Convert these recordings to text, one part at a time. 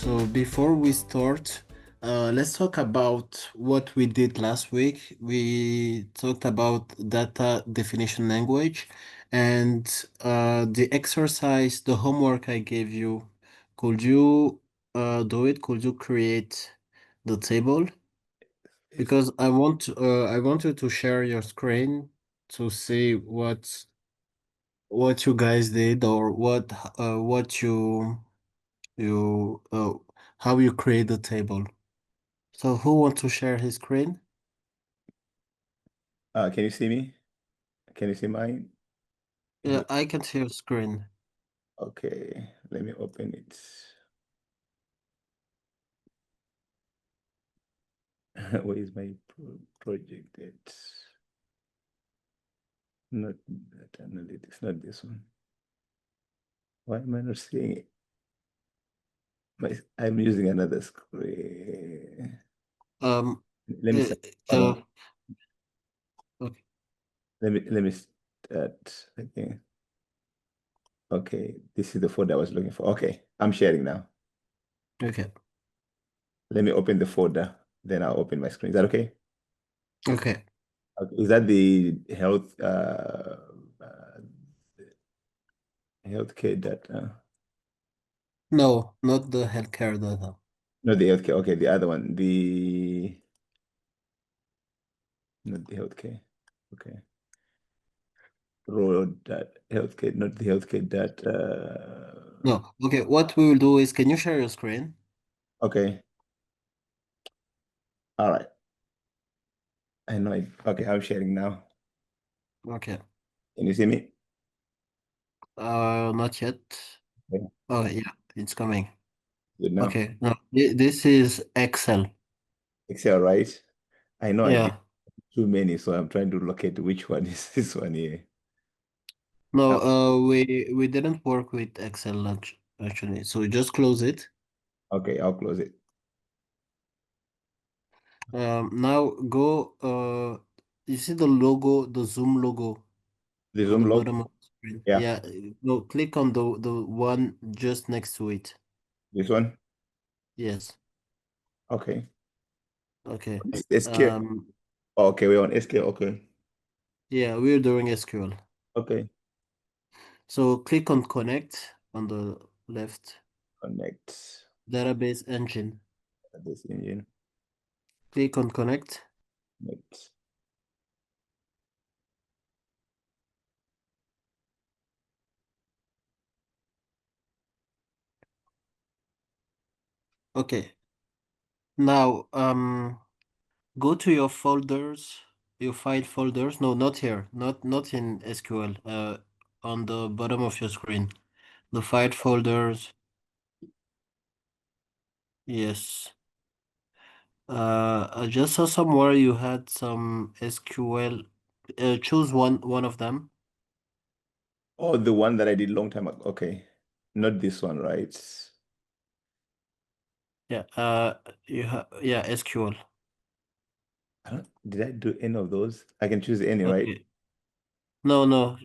So before we start, let's talk about what we did last week. We talked about data definition language and the exercise, the homework I gave you. Could you do it? Could you create the table? It's Because I want you to share your screen to see what you guys did or what you how you create the table. So who wants to share his screen? can you see me? Can you see mine? Yeah, I can see your screen. Okay, let me open it. Where is my project? It's not that analytics, not this one. Why am I not seeing it? I'm using another screen. Um, Let me uh, start. Hold on. uh, okay, Let me start again. Okay, this is the folder I was looking for. Okay, I'm sharing now. okay, Let me open the folder, then I'll open my screen. Is that okay? okay. Okay. Is that the healthcare data? No, not the healthcare data. No, the healthcare. Okay, the other one. The not the healthcare. Okay. Road that healthcare, not the healthcare data. No. Okay, what we will do is, can you share your screen? Okay. All right. I know it. Okay, I'm sharing now. Okay. Can you see me? Not yet. Okay. Oh, yeah, it's coming. Good now. Okay. No, this is Excel. Excel, right? I know I did Yeah. too many, so I'm trying to locate which one is this one here. No, Um, we didn't work with Excel actually. So just close it. okay, I'll close it. Now go, you see the logo, the Zoom logo The on Zoom the log. bottom of the screen. Yeah, Yeah, go click on the one just next to it. this one. Yes. Okay. Okay. It's SQL. Um, Okay, we're on SQL. Okay. yeah, we're doing SQL. Okay. So click on connect on the left, Connect database engine. this engine. Click on connect. Connect. Okay. Now, go to your folders, your file folders. No, not here. Not in SQL. On the bottom of your screen. The file folders. Yes. I just saw somewhere you had some SQL. Choose one of them. Oh, the one that I did long time ago. Okay. Not this one, right? Yeah. You have yeah SQL. Did I do any of those? I can choose any, right? Okay. No, no.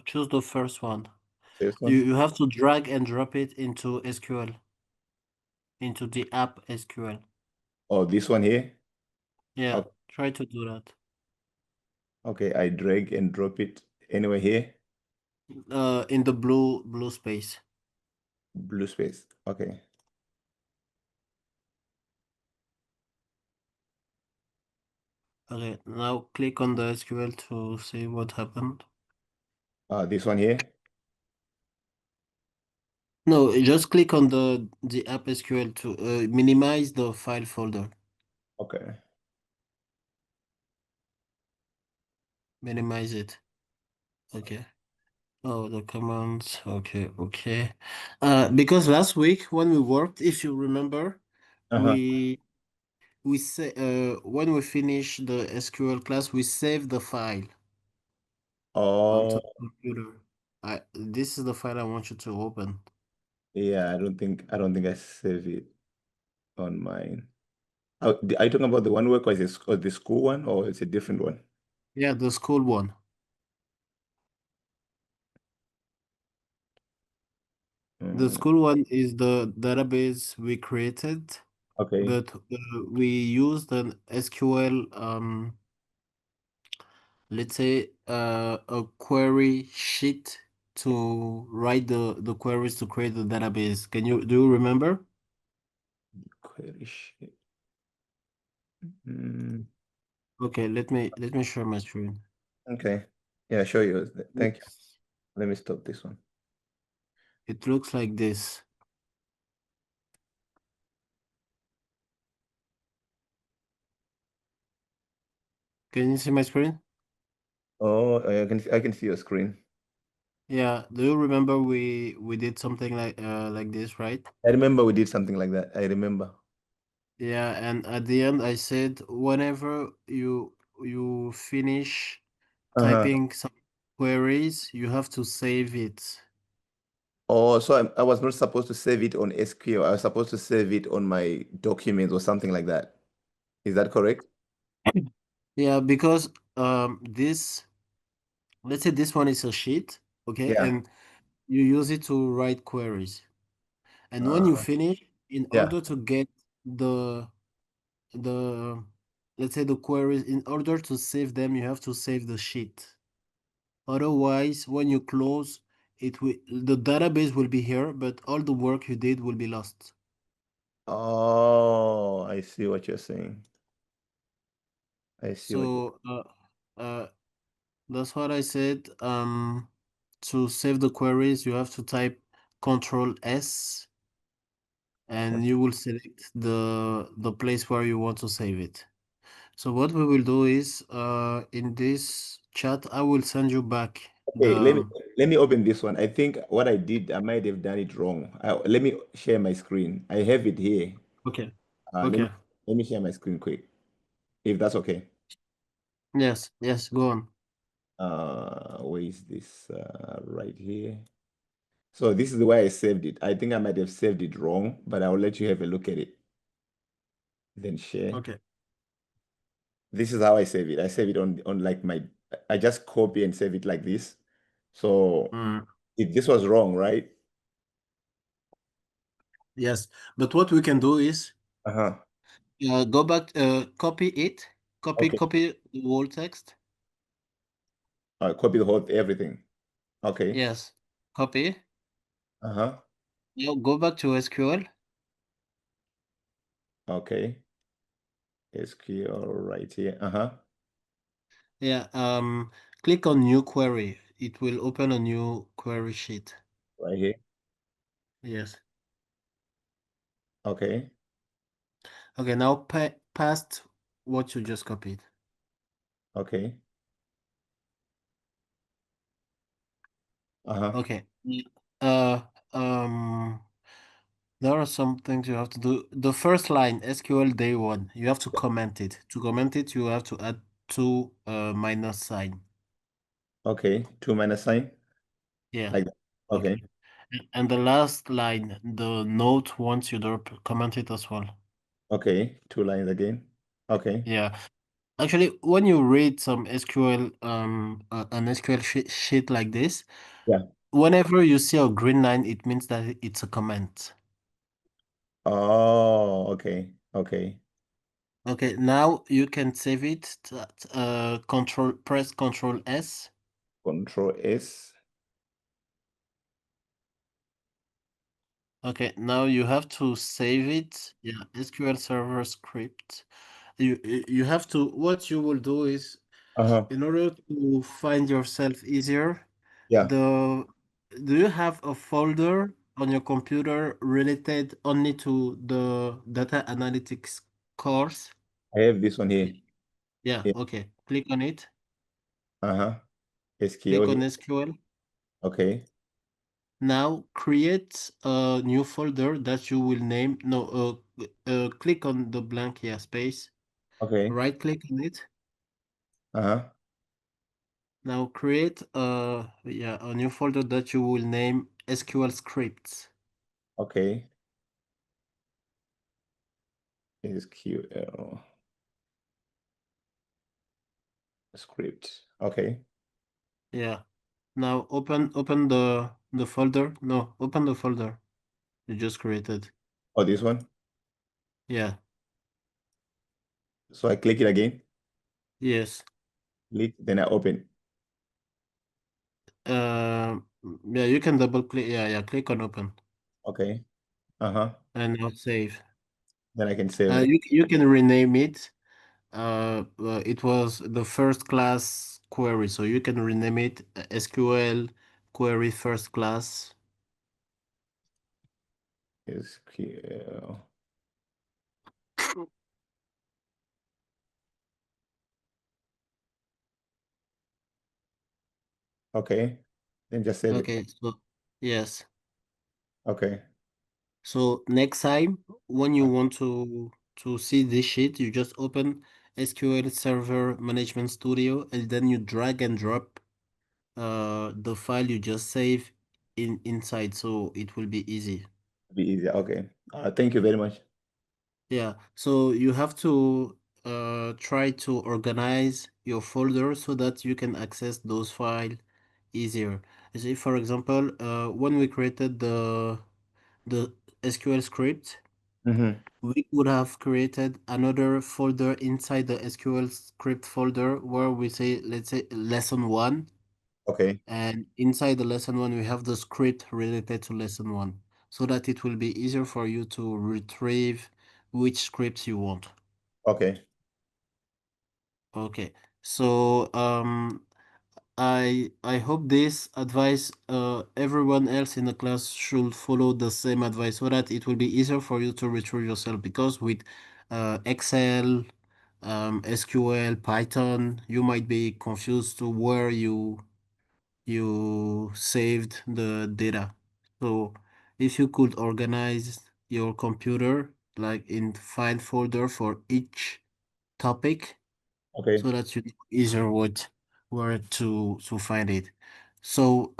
Choose the first one. This You one. you have to drag and drop it into SQL, into the app SQL. Oh, this one here. Yeah. Okay. Try to do that. Okay, I drag and drop it anywhere here. In the blue space. Blue space. Okay. Okay, now click on the SQL to see what happened. This one here. No, just click on the app SQL to minimize the file folder. Okay. Minimize it. Okay. Oh, the commands. Okay, okay. Because last week when we worked, if you remember, Uh-huh. we we say when we finish the SQL class, we save the file onto Oh, the computer. This is the file I want you to open. yeah, I don't think I save it on mine. Oh, are you talking about the one work or the school one or it's a different one? Yeah, the school one. The Mm, school one is the database we created, okay. but we used an SQL, let's say a query sheet to write the queries to create the database. Do you remember? Query sheet. Mm, Okay, let me share my screen. okay. Yeah, show you. Thank you. It's, Let me stop this one. it looks like this. Can you see my screen? Oh, I can see your screen. Yeah, do you remember we did something like this, right? I remember we did something like that. I remember. Yeah, and at the end I said whenever you finish Uh-huh. typing some queries, you have to save it. Oh, so I was not supposed to save it on SQL. I was supposed to save it on my documents or something like that. Is that correct? Yeah, because this, let's say this one is a sheet, okay, Yeah. and you use it to write queries. And when you Uh, finish, in yeah. order to get the the let's say the queries, in order to save them, you have to save the sheet. Otherwise, when you close, the database will be here, but all the work you did will be lost. Oh, I see what you're saying. I see what So uh, that's what I said. To save the queries, you have to type Control S, you're and you will select the place where you want to save it. So what we will do is, in this chat, I will send you back Okay, let me the. let me open this one. I think what I did, I might have done it wrong. Let me share my screen. I have it here. Okay. Uh, let me Okay. let me share my screen quick, if that's okay. Yes. Yes. Go on. Where is this? Right here. So this is the way I saved it. I think I might have saved it wrong, but I'll let you have a look at it. Then share. Okay. This is how I save it. I save it on like I just copy and save it like this. So Mm. if this was wrong, right? Yes. But what we can do is, Uh-huh. go back, copy it, Okay. copy the whole text. Copy the whole everything. Okay. Yes. Copy. Uh-huh. Now go back to SQL. Okay. SQL right here. Uh-huh. Yeah. Click on new query. It will open a new query sheet. Right here. Yes. Okay. Okay. Now past what you just copied. Okay. Uh-huh. Okay. Uh, um, there are some things you have to do. The first line, SQL day one, you have to comment it. To comment it, you have to add two minus sign. Okay. Two minus sign. Yeah. Like that. Okay. Okay. And the last line, the note once you comment it as well. Okay. Two lines again. Okay. Yeah. Actually, when you read some SQL, an SQL sheet like this, Yeah. whenever you see a green line, it means that it's a comment. Oh, okay. Okay. Okay, now you can save it. Press Control S. Control S. Okay, now you have to save it. Yeah, SQL Server script. You have to. What you will do is, Uh-huh. in order to find yourself easier, Yeah. the do you have a folder on your computer related only to the data analytics course? I have this one here. Yeah, Yeah. okay. Click on it. Uh-huh. SQL Click on here. SQL. Okay. Now create a new folder that you will name. No, click on the blank here space. Okay. Right click on it. Uh-huh. Now create a new folder that you will name SQL scripts. Okay. SQL script. Okay. Yeah. Now open the folder. No, open the folder you just created. Oh, this one. Yeah. So I click it again, Yes. click, then I open. Uh, yeah, you can double click. Yeah, yeah. Click on open Okay. Uh-huh. and now save. Then I can save it. You can rename it. It was the first class query, so you can rename it SQL query first class. SQL. Okay. Then just save it. Okay, so yes. Okay. So next time when you want to see this sheet, you just open SQL Server Management Studio and then you drag and drop the file you just save inside, so it will be easy. Be easier. Okay. Thank you very much. Yeah, so you have to try to organize your folder so that you can access those files easier. You see, for example, when we created the SQL script, Mm-hmm. we would have created another folder inside the SQL script folder where we say, let's say, lesson one. Okay. And inside the lesson one, we have the script related to lesson one so that it will be easier for you to retrieve which scripts you want. Okay. Okay. So I hope this advice everyone else in the class should follow the same advice so that it will be easier for you to retrieve yourself because with Excel, SQL, Python, you might be confused to where you saved the data. So if you could organize your computer like in file folder for each topic Okay. so that you know easier what where to find it. So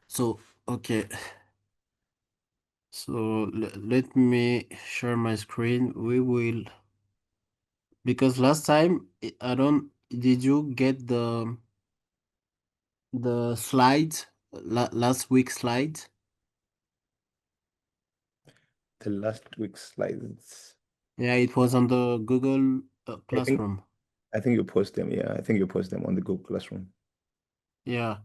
so okay. So let me share my screen. We will because last time I don't did you get the slides last week's slides? The last week's slides. Yeah, it was on the Google I think Classroom. I think you post them. Yeah, I think you post them on the Google Classroom. Yeah.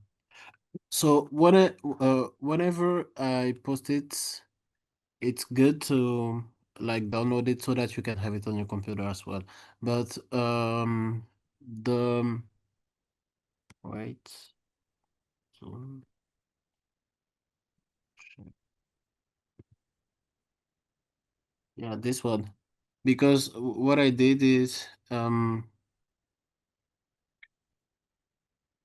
So whenever I post it, it's good to like download it so that you can have it on your computer as well. But the wait, so, yeah, this one. Because what I did is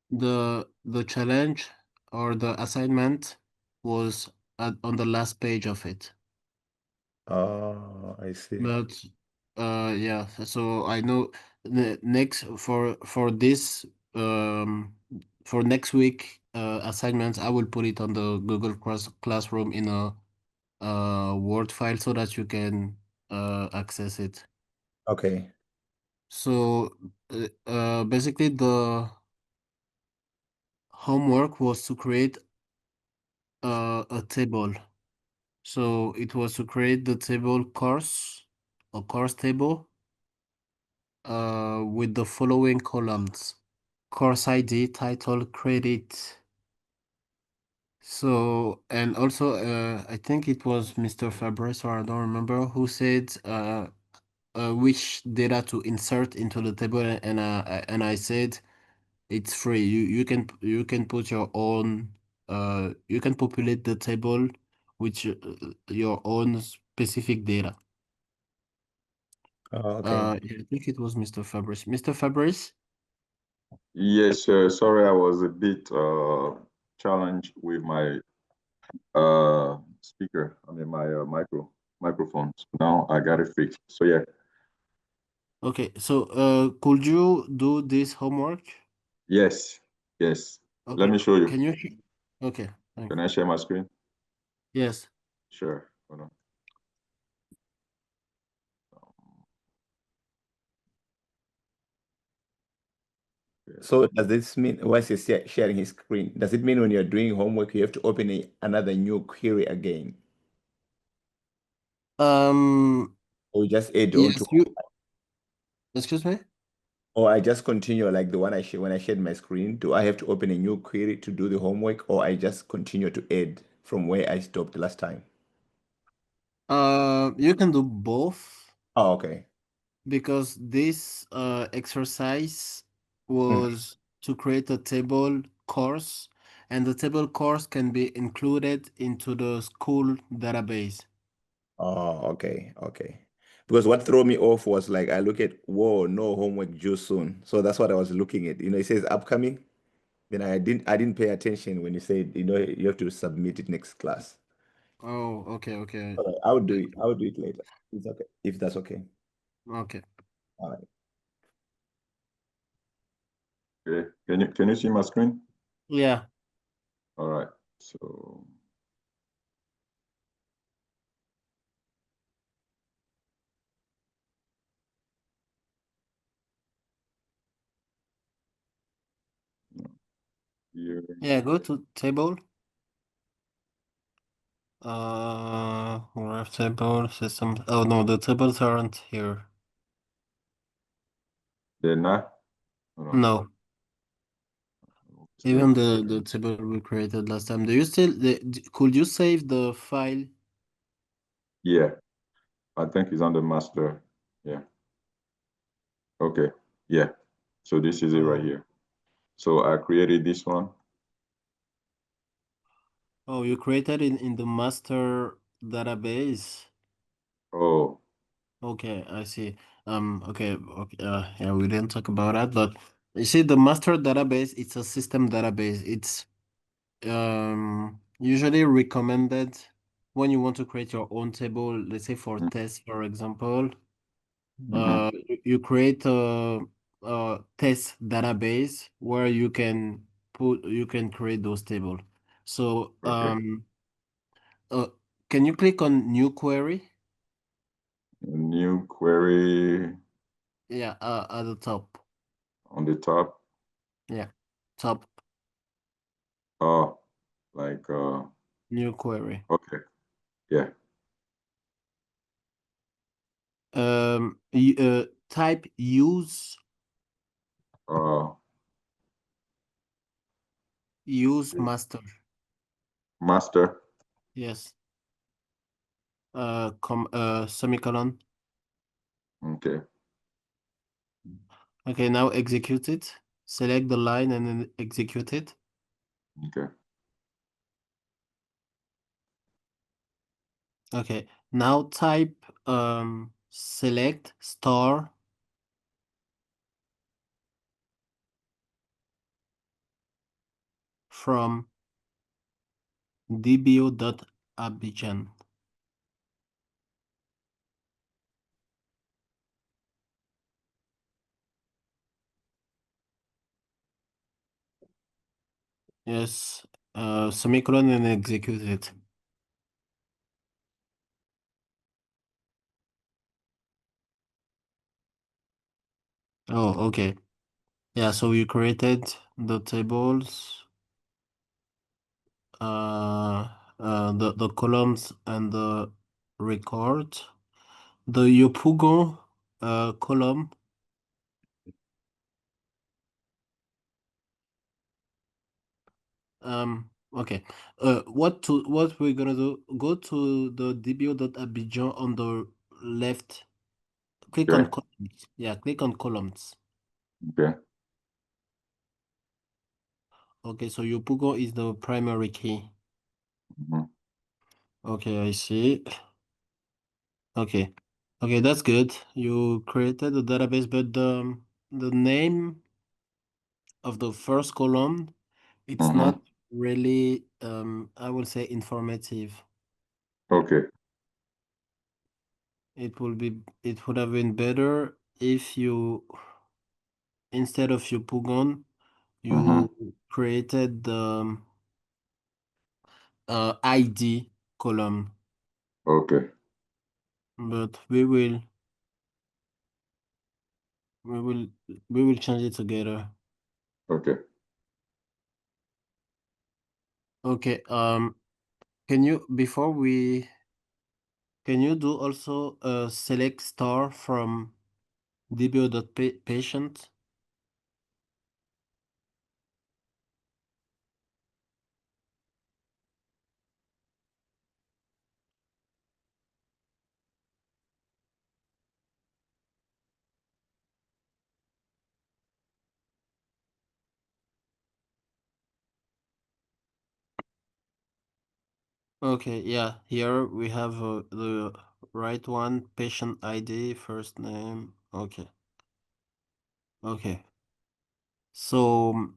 the challenge or the assignment was on the last page of it. Oh, I see. But yeah, so I know the next for this um for next week assignments I will put it on the Google Classroom in a Word file so that you can access it. Okay. So basically the homework was to create a table. So it was to create the table course, a course table with the following columns: course ID, title, credit. So, and also, I think it was Mr. Fabrice, or I don't remember, who said which data to insert into the table, and I said it's free. You can put your own. You can populate the table with your own specific data. Oh, okay. Yeah, I think it was Mr. Fabrice. Mr. Fabrice. Yes, sorry, I was a bit challenged with my speaker. I mean, my microphone. So now I got it fixed. So yeah, Okay, so could you do this homework? yes, yes. Let Okay, me show you. can you? Okay, Can thanks. I share my screen? Yes. Sure. Hold on. Okay. So does this mean once you're sharing his screen, does it mean when you're doing homework, you have to open another new query again? Um, Or you just add on to, yes, you, excuse me? or I just continue like the one I shared when I shared my screen? Do I have to open a new query to do the homework, or I just continue to add from where I stopped last time? You can do both Oh, okay. because this exercise Mm. was to create a table course, and the table course can be included into the school database. Oh, okay, okay. Because what threw me off was like I look at, whoa, no homework due soon. So that's what I was looking at. It says upcoming. Then I didn't pay attention when you said, you have to submit it next class. Oh, okay, okay, All right, I would do it. I would do it later. It's okay. If that's okay. okay. All right. Okay. Can you see my screen? Yeah, All right. So here. yeah, go to table. Graph table, system. Oh no, the tables aren't here. They're not. Hold on. No, Still even the the same. table we created last time. Do you still, could you save the file? Yeah, I think it's on the master. Yeah. Okay. Yeah. So this is it right Oh, here. So I created this one. oh, you created in the master database. Oh, Okay, I see. Okay, okay. Yeah, we didn't talk about that, but you see, the master database, it's a system database. It's usually recommended when you want to create your own table, let's say for tests, for example. mm-hmm. You create a test database where you can create those tables. So Okay. uh, can you click on new query? New query Yeah, at the top. on the top. Yeah, top Oh, like new query. okay. Yeah. Type Uh, use master. master. Yes. Semicolon. Okay. Okay, now execute it. Select the line and then execute it. Okay. Okay, now type select star from dbo.abidjan. Yes, semicolon and execute it. Oh, okay. Yeah, so you created the tables, the columns and the record. The Yopougon column. Okay. What we're gonna do, go to the dbo.abidjan on the left. Click on Okay. columns. Yeah, click on columns. Okay. Okay, so Yopougon is the primary key. Mm-hmm. Okay, I see. Okay. Okay, that's good. You created a database, but the name of the first column, it's Mm-hmm. not really I will say informative. Okay. It would have been better if you, instead of Yopougon, Mm-hmm. you created the ID column. Okay. But we will we will change it together. Okay. Okay. Can you before we can you do also a select star from dbo.patient? Okay, yeah. Here we have the right one, patient ID, first name. Okay. Okay. So,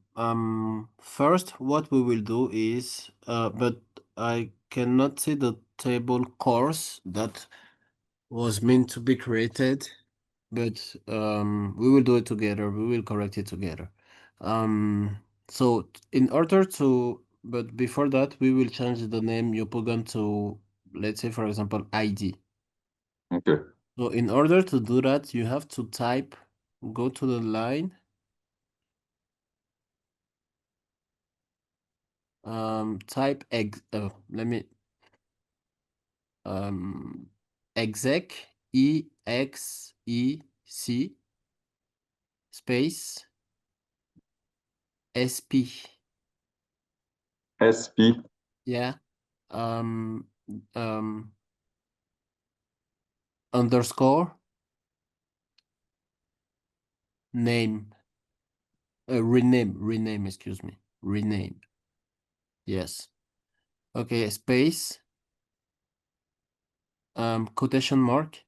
first, what we will do is, but I cannot see the table course that was meant to be created, but we will do it together. We will correct it together. So in order to, but before that, we will change the name Yopogan to, let's say, for example, ID. Okay. So in order to do that, you have to type, go to the line. Type let me exec EXEC space SP. SP. Yeah. Um um underscore name. Rename, excuse me. Rename. Yes. Okay, space quotation mark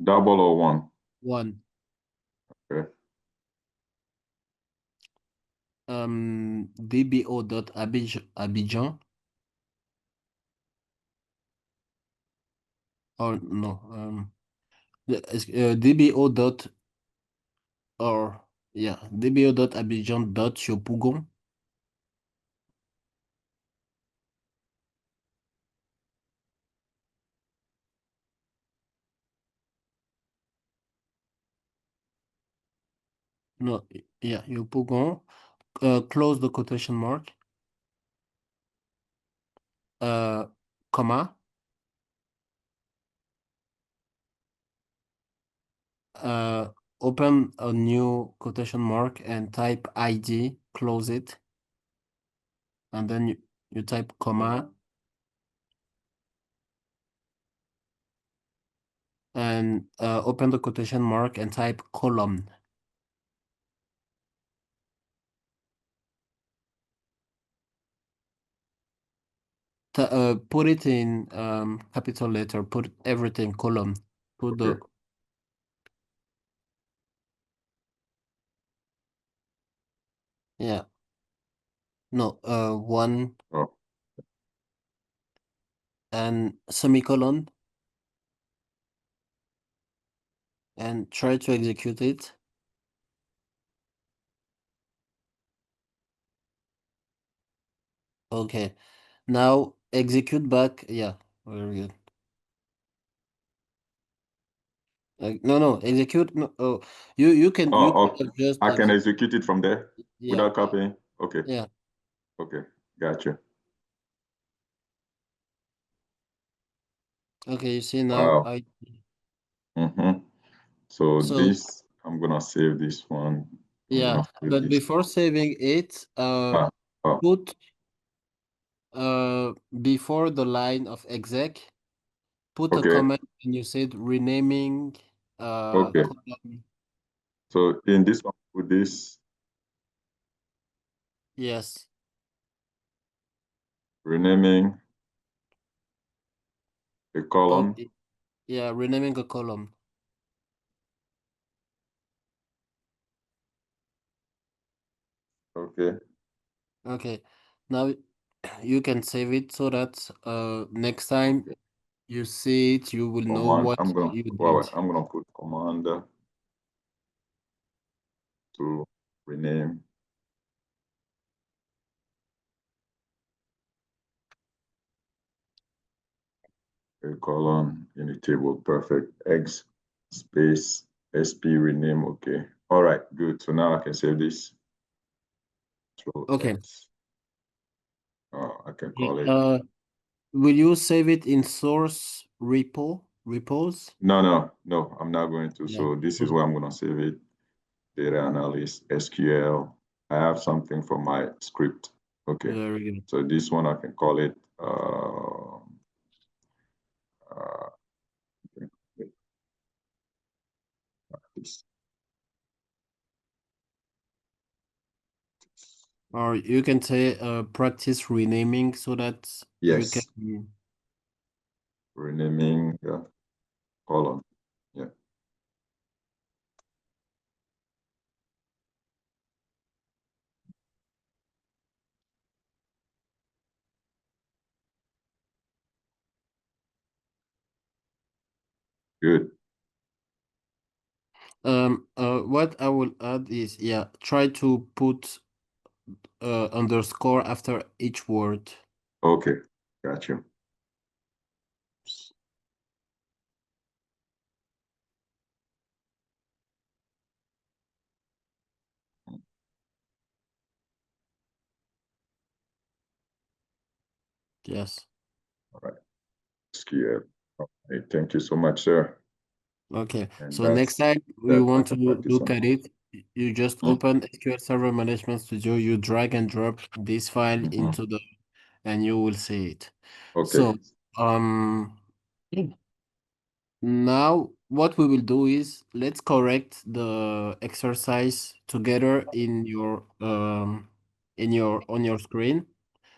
Double or one. one. Okay. dbo.abidjan or no dbo dot or yeah dbo.abidjan dot yopougon. No, yeah, yopougon. Close the quotation mark. Uh, comma. Uh, Open a new quotation mark and type ID. Close it, and then you type comma and open the quotation mark and type column. Put it in capital letter. Put everything column. Put the Okay. yeah. No, one Oh, and semicolon and try to execute it. Okay. Now execute back. Yeah, very good. No, execute. No, oh, you oh, can just I can execute. execute it from there Yeah, without copying. Okay. yeah. Okay. Gotcha. Okay, you see now Wow. I Mm-hmm. So so this, I'm gonna save this one. I'm yeah, gonna fill but this. before saving it, Ah, oh, put before the line of exec, put a okay. comment and you said renaming Okay. column. So in this one, with this Yes. renaming a Oh, column. yeah, renaming a column. Okay. Okay. Now you can save it so that next time Okay. you see it, you will know Command. what I'm gonna, you well, did. I'm gonna put command to rename a column in the table. Perfect. X space SP rename. Okay. All right. Good. So now I can save this. Control Okay. X. I can Yeah. call it. Will you save it in source repos? No, I'm not going to. Yeah. So this is where I'm going to save it. Data analyst, SQL. I have something for my script. Okay. Very good. So this one I can call it okay, this. Or you can say practice renaming so that you Yes, can. renaming column. Yeah, good. What I will add is, yeah, try to put underscore after each word. Okay, got you. Yes. All right, SQL. Okay, thank you so much, sir. Okay. And So next time we that I want can to practice look on. at it, you just open SQL Server Management Studio, you drag and drop this file Mm-hmm. into the, and you will see it. Okay. So, now what we will do is let's correct the exercise together in your on your screen.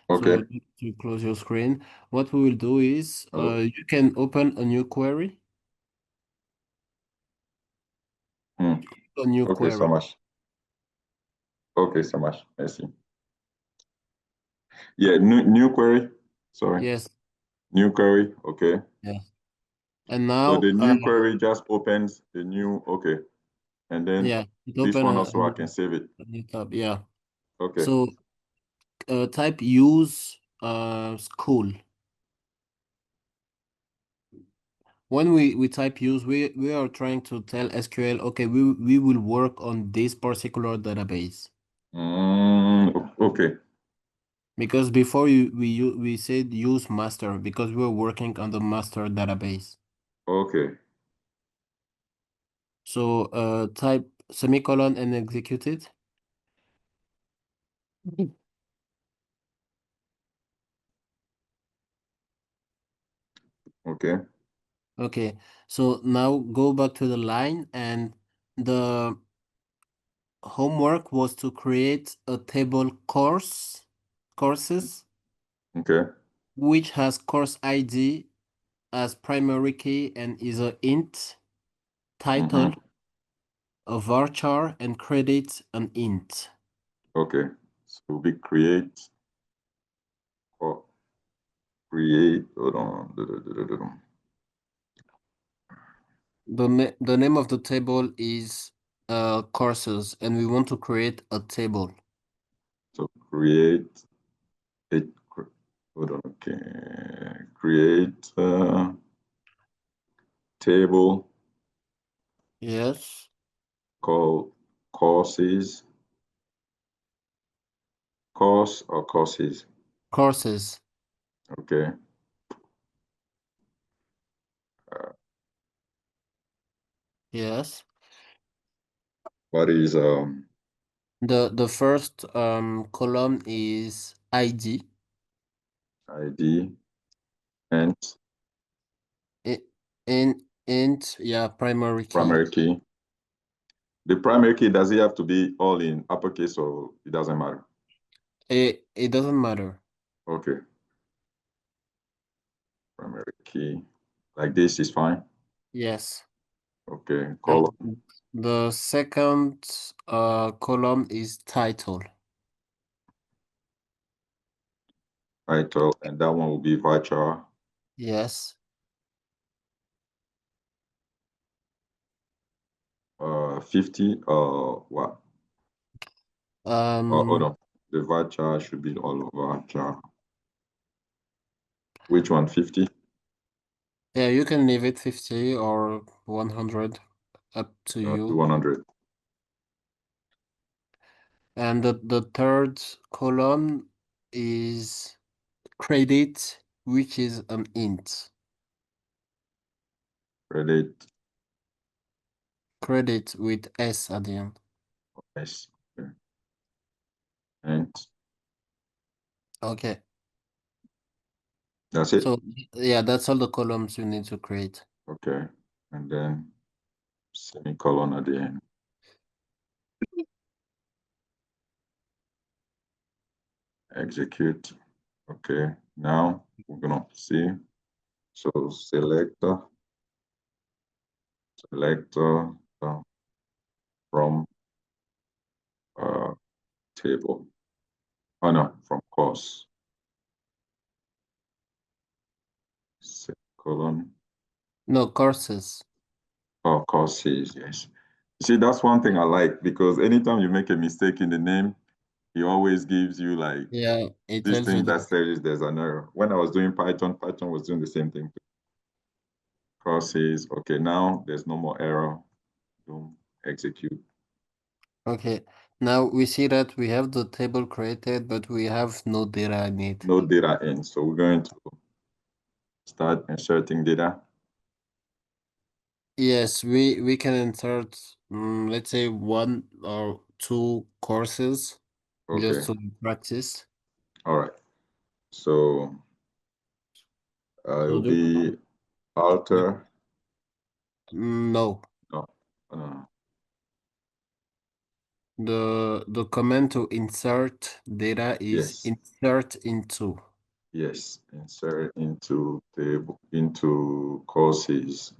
Okay. So to close your screen, what we will do is Hello. you can open a new query. Hmm. A new Okay, so query. much. Okay, so much. I see. Yeah, new query. Sorry. Yes. New query. Okay. Yeah. And So now the new query just opens the new, okay. And then yeah, it this open one also I can save it. a new tab. Yeah. Okay. So type use school. When we type use, we are trying to tell SQL, okay, we will work on this particular database. Okay. Because before we said use master because we were working on the master database. Okay. So type semicolon and execute it. Okay. Okay, so now go back to the line and the homework was to create a table courses, Okay. which has course ID as primary key and is a int, title, Mm-hmm. a varchar, and credit an int. Okay. So we create or create, hold on. The name of the table is courses, and we want to create a table. So create a, hold on, okay. Create table Yes, called courses, course or courses. courses. Okay. Uh, Yes. what is The first column is ID. ID and I- int, yeah, primary key. primary key? The primary key, does it have to be all in uppercase or it doesn't matter? It doesn't matter. Okay. Primary key. Like this is fine. Yes. Okay. And Column, the second column is title. title, and that one will be virtual Yes. 50 what? Hold Um, on. The virtual should be all over jar. Which one? 50? yeah, you can leave it 50 or 100, up to To you. 100. And the third column is credit, which is an int. Credit. Credit with S at the end. Yes. Okay. And Okay. that's it. So yeah, that's all the columns you need to create. Okay. And then semicolon at the end. Execute. Okay. Now we're gonna see. So selector from table. Oh no, from course. Semicolon. No, courses. Oh, courses, yes. See, that's one thing I like because anytime you make a mistake in the name, he always gives you like Yeah, it this tells you thing that that. says there's an error. When I was doing Python, Python was doing the same thing. Courses, okay, now there's no more error. Boom, execute. Okay. Now we see that we have the table created, but we have no data in it. No data in. So we're going to start inserting data. Yes, we can insert, let's say one or two courses just Okay, to practice. all right. So So it'll do be the alter. no, No, no, the command to insert data is yes, insert into. yes. Insert into table, into courses,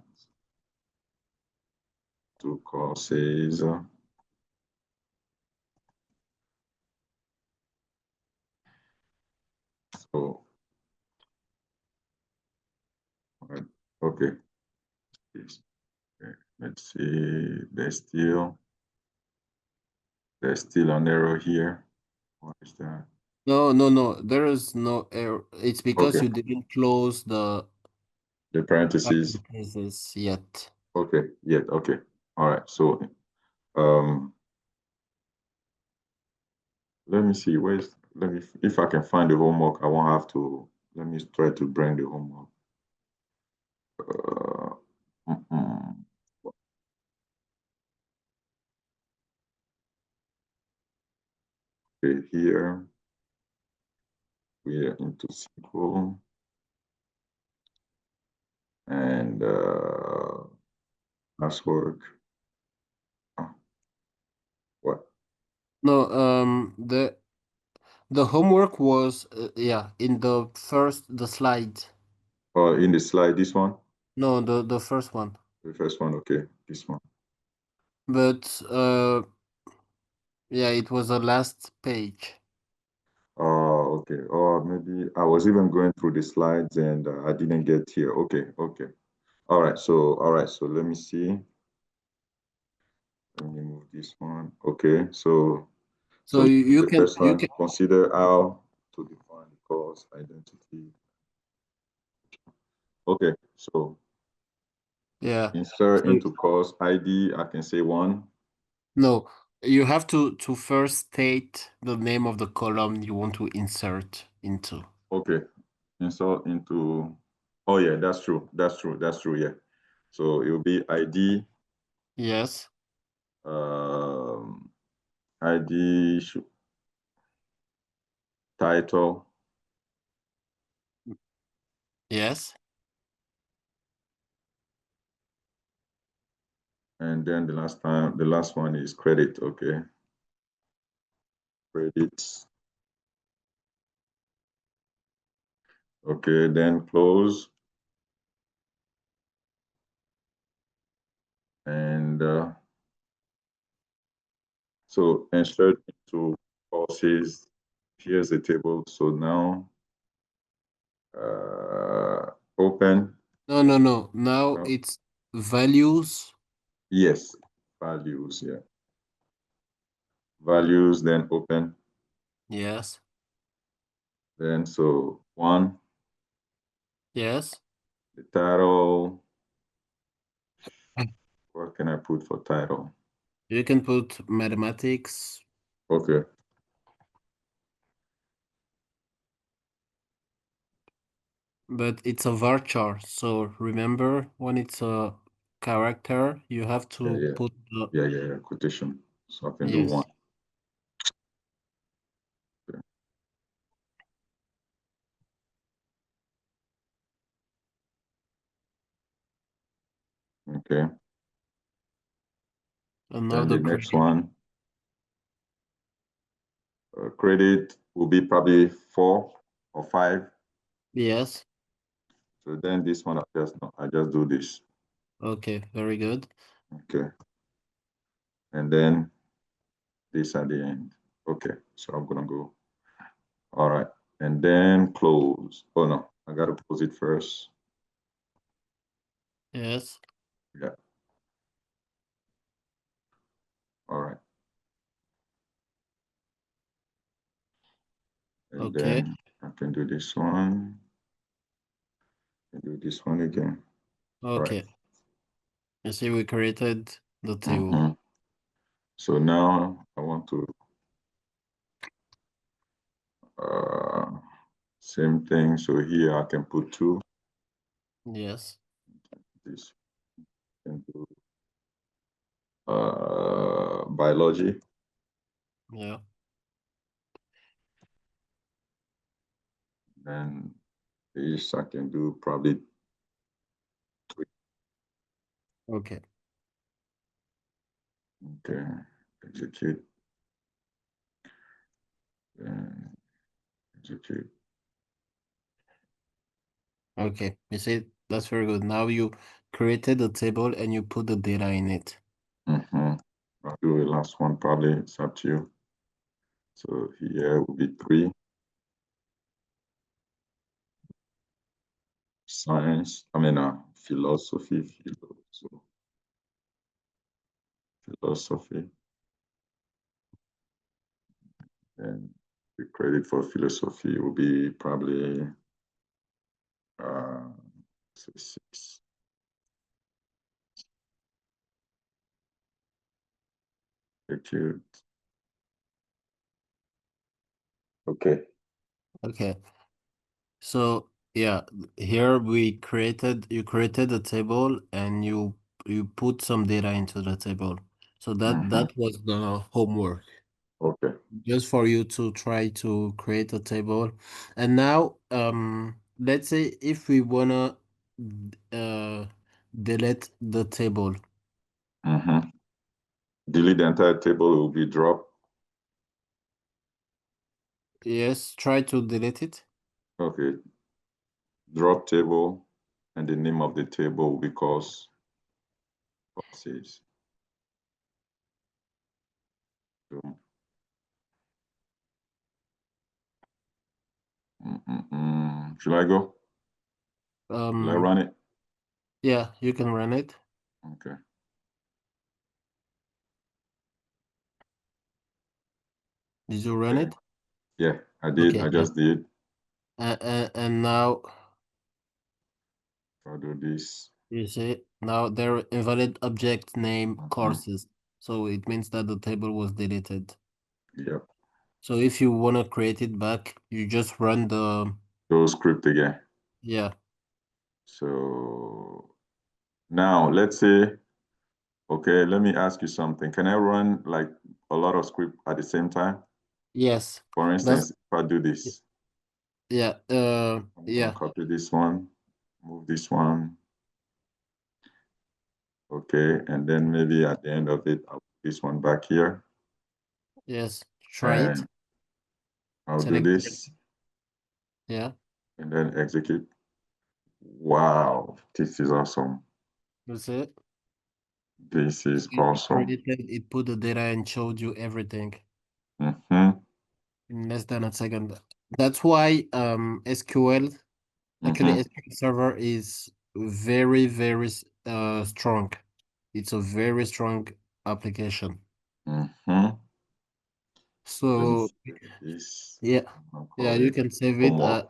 to courses. So, right, okay. Yes. Okay. Let's see. There's still an error here. What is that? No, no, no. There is no error. It's because Okay. you didn't close the The parentheses. parentheses yet. Okay. Yeah. Okay. All right. So, um, let me see. Let me, if I can find the homework, I won't have to, let me try to bring the homework. Uh, mm-mm. Okay. Here we are into SQL and, classwork. Oh, what? No, the homework was yeah, in the slide. Oh, in the slide, this one, No, the first one. the first one. Okay. This one. But yeah, it was the last page. Oh, okay. Or maybe I was even going through the slides and I didn't get here. Okay, okay. All right. So let me see. Let me move this one. Okay. So So this is you the can first one. Consider how to define the course identity. Okay. So yeah. insert So into course ID. I can say one. no, you have to first state the name of the column you want to insert into. Okay. Insert into. Oh yeah, that's true. That's true. That's true. Yeah. So it will be ID. Yes. Um, ID title, Yes. and then the last one is credit. Okay, credits. Okay, then close, and so insert into courses. Here's the table. So now open. No, no, no. Now No, it's values. yes, values. Yeah, values. Then open. Yes. Then so one, Yes. the title. What can I put for title? You can put mathematics. Okay. But it's a varchar, so remember when it's a character, you have Yeah, to yeah. put the Yeah, yeah, yeah. Quotation. So I can do one. yes. Okay. Then the Another next credit. one, credit will be probably 4 or 5. Yes. So then this one, I just do this. Okay, very good. Okay. And then this at the end. Okay. So I'm gonna go. All right. And then close. Oh no, I gotta close it first. Yes. Yeah. All right. And Okay. then I can do this one. And do this one again. All right. Okay. You see, we created the table. Mm-hmm. So now I want to uh same thing. So here I can put 2. Yes. This can do biology. Yeah. And this I can do probably 3. Okay. Okay. Execute and execute. Okay. You see, that's very good. Now you created a table and you put the data in it. Mm-hmm. I'll do the last one probably. It's up to you. So here will be 3. Science, philosophy, philosophy, and the credit for philosophy will be probably uh, 6. Execute. Okay. Okay. So yeah, here you created a table and you put some data into the table. So Mm-hmm. that was the homework. Okay. Just for you to try to create a table. And now let's say if we wanna uh delete the table. Mm-hmm. Delete the entire table, it will be drop. Yes, try to delete it. Okay. Drop table, and the name of the table will be courses. So, should I go? Will I Um run it? yeah, you can run it. Okay. Did you run Yeah. it? Yeah, I did. Okay, I yeah. just did. And now I'll do this. you see, now there are invalid object name Mhm. courses. So it means that the table was deleted. Yep. So if you want to create it back, you just run the, Go script again. yeah. So now let's say, okay, let me ask you something. Can I run like a lot of script at the same time? Yes. For That's, instance, if I do this, yeah. I'm gonna Yeah. copy this one, move this one, okay, and then maybe at the end of it, I'll put this one back here, Yes. Try it. and I'll do Select it. this, Yeah. and then execute. Wow, this is awesome. That's it. This is It awesome. created, it put the data and showed you everything Mm-hmm. in less than a second. That's why SQL, actually Mm-hmm. SQL Server is very, very strong. It's a very strong application. Mm-hmm. Let me So save this. yeah, I'll yeah, call you it can save it. homework.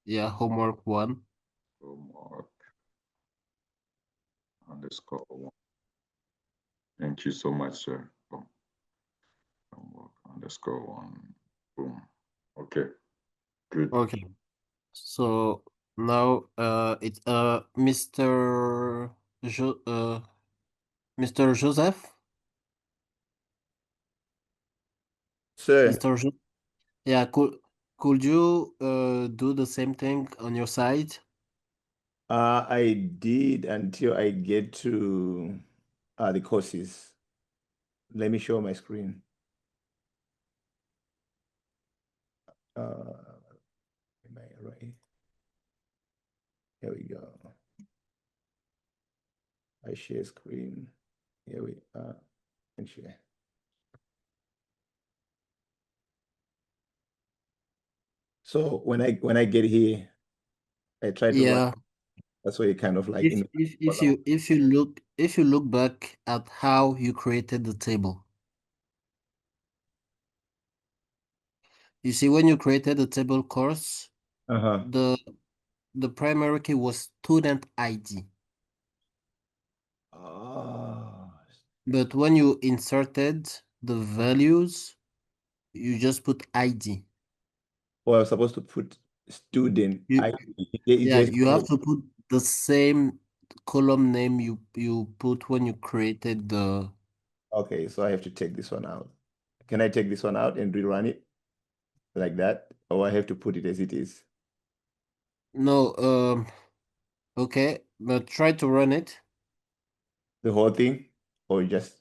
Yeah, homework one. Homework _1. Thank you so much, sir. Homework underscore one. Boom. Okay, good. Okay. So now it's Mr. Joseph. Sir, Mr. Jo Yeah, could you do the same thing on your side? I did until I get to the courses. Let me show my screen. Am I right? Here we go. I share screen. Here we are. And share. So when I get here, I try to run. Yeah. That's why it kind of like If in if if column. you if you look if you look back at how you created the table, you see when you created the table course, Uh-huh. the the primary key was student ID. Oh, But when you inserted the values, you just put ID. well, I was supposed to put student You ID. It yeah, just you have to put the same column name you put when you created the okay, so I have to take this one out. Can I take this one out and rerun it like that? Or I have to put it as it is? no okay, but try to run it. The whole thing? Or just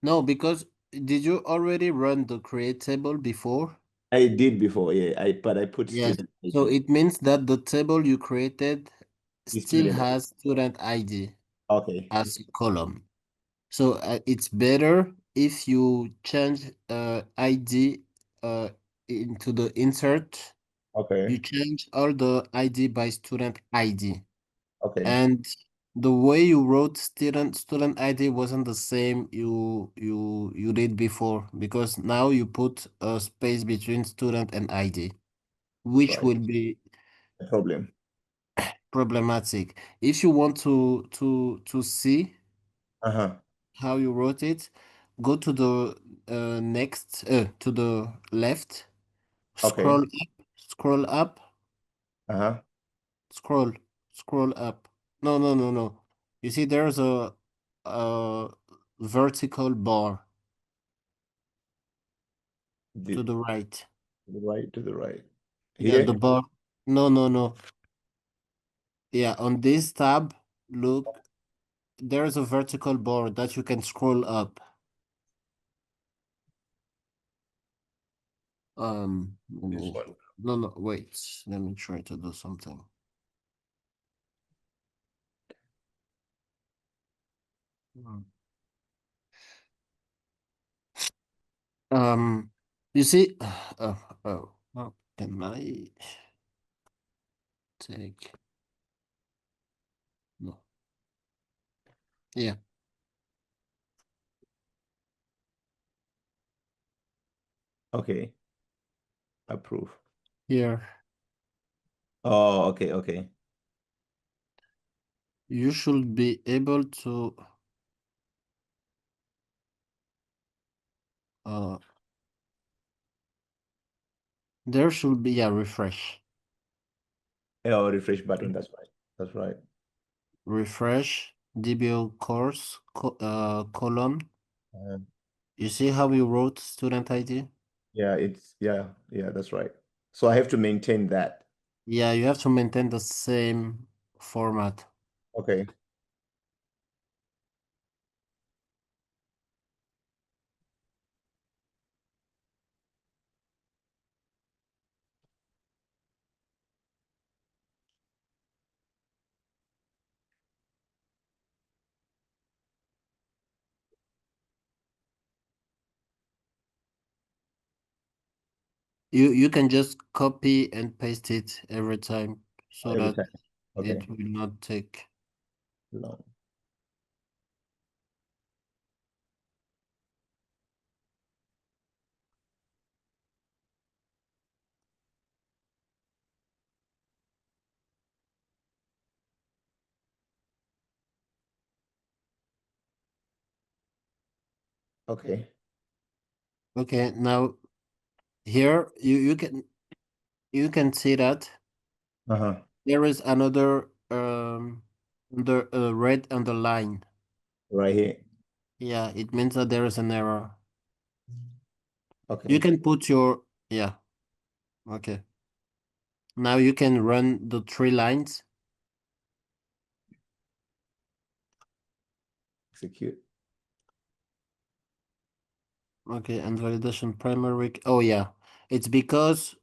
No, because did you already run the create table before? I did before, yeah. But I put Yes. student So ID. it means that the table you created The still student ID. has student ID Okay. as a column. So it's better if you change ID into the insert, you Okay. change all the ID by student ID. Okay. And the way you wrote student ID wasn't the same you did before because now you put a space between student and ID, So which I will be no problem. problematic. If you want to see Uh-huh. how you wrote it, go to the next to the left, Okay. scroll up, Uh-huh. scroll, scroll up. No, no, no, no. You see, there's a vertical bar to The, the right. to the right to the right. Yeah, the Here? bar. No, no, no. Yeah, on this tab, look, there's a vertical bar that you can scroll up. This one. No, no, wait. Let me try to do something. Hmm. Um, you see, how can I take? No, yeah, Okay. Approve. here. Oh, okay, okay. You should be able to, uh, there should be a refresh. Oh, refresh button. That's right. That's right. Refresh, DBO course, column. Um, You see how you wrote student ID? yeah, yeah, that's right. So I have to maintain that. Yeah, you have to maintain the same format. Okay. You can just copy and paste it every time so Every that time. it Okay. will not take. Long. Okay. Okay, now here you can see that Uh-huh. there is another under red underline. Right here. Yeah, it means that there is an error. You Okay. can put your yeah, okay. Now you can run the 3 lines. Execute. Okay, and validation primary. Oh yeah. It's because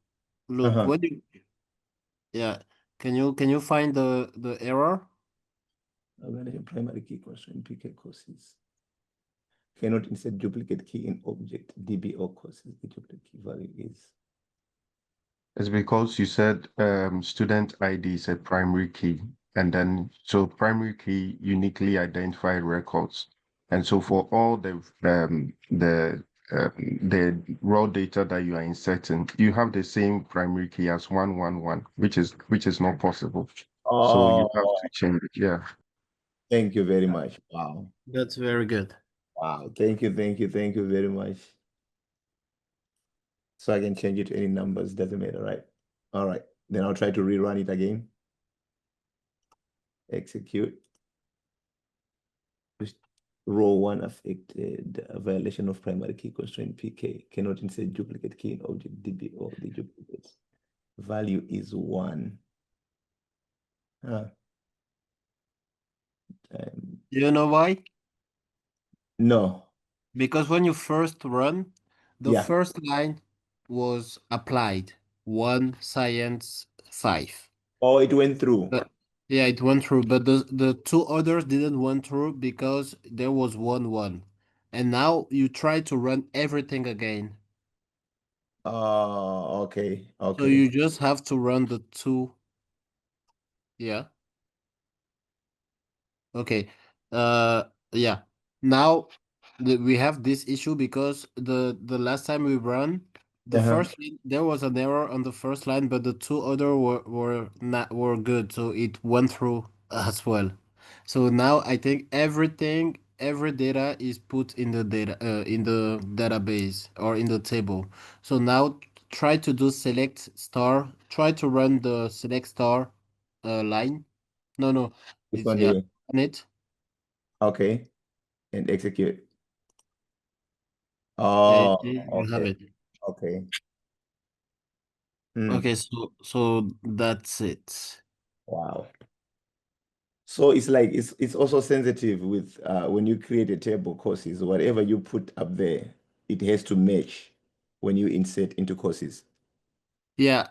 look Uh-huh. when you yeah, can you find the error? Validation primary key constraint PK courses. Cannot insert duplicate key in object DB or courses. The duplicate key value is. It's because you said student ID is a primary key, and then so primary key uniquely identified records, and so for all the raw data that you are inserting, you have the same primary key as 111, which is not possible. So you have Oh, to change it. Yeah. thank you very much. Wow. That's very good. Wow. Thank you very much. So I can change it to any numbers, doesn't matter, right? All right. Then I'll try to rerun it again. Execute. Row 1 affected. A violation of primary key constraint PK. Cannot insert duplicate key in object DB or the duplicate value is 1. Um, You know why? no. Because when you first run, the Yeah. first line was applied 1 science 5. Oh, it went through. But yeah, it went through, but the two others didn't went through because there was 1 1. And now you try to run everything again. Oh, okay. So Okay. you just have to run the two. Yeah. Okay. Yeah. Now we have this issue because the last time we run the Uh-huh. first line, there was an error on the first line, but the two other were good, so it went through as well. So now I think every data is put in the data in the database or in the table. So now try to do select star. Try to run the select star line. No, no, This it's one yeah, here. on it. Okay. And execute. Yeah, Oh, you have okay. it. Okay. Hmm. Okay, so that's it. Wow. So it's like it's also sensitive with when you create a table courses, whatever you put up there, it has to match when you insert into courses. Yeah,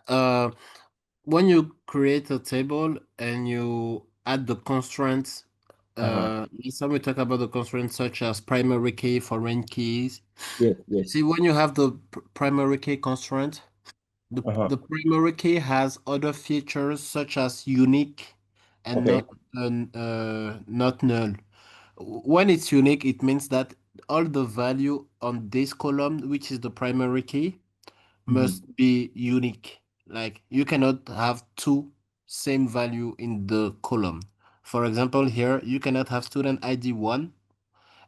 when you create a table and you add the constraints, Uh-huh. last time we talked about the constraints such as primary key, foreign keys. Yes, yes. See, when you have the primary key constraint, Uh-huh. the primary key has other features such as unique and Okay. not null. When it's unique, it means that all the value on this column, which is the primary key, Mhm. must be unique. Like you cannot have two same value in the column. For example, here you cannot have student ID 1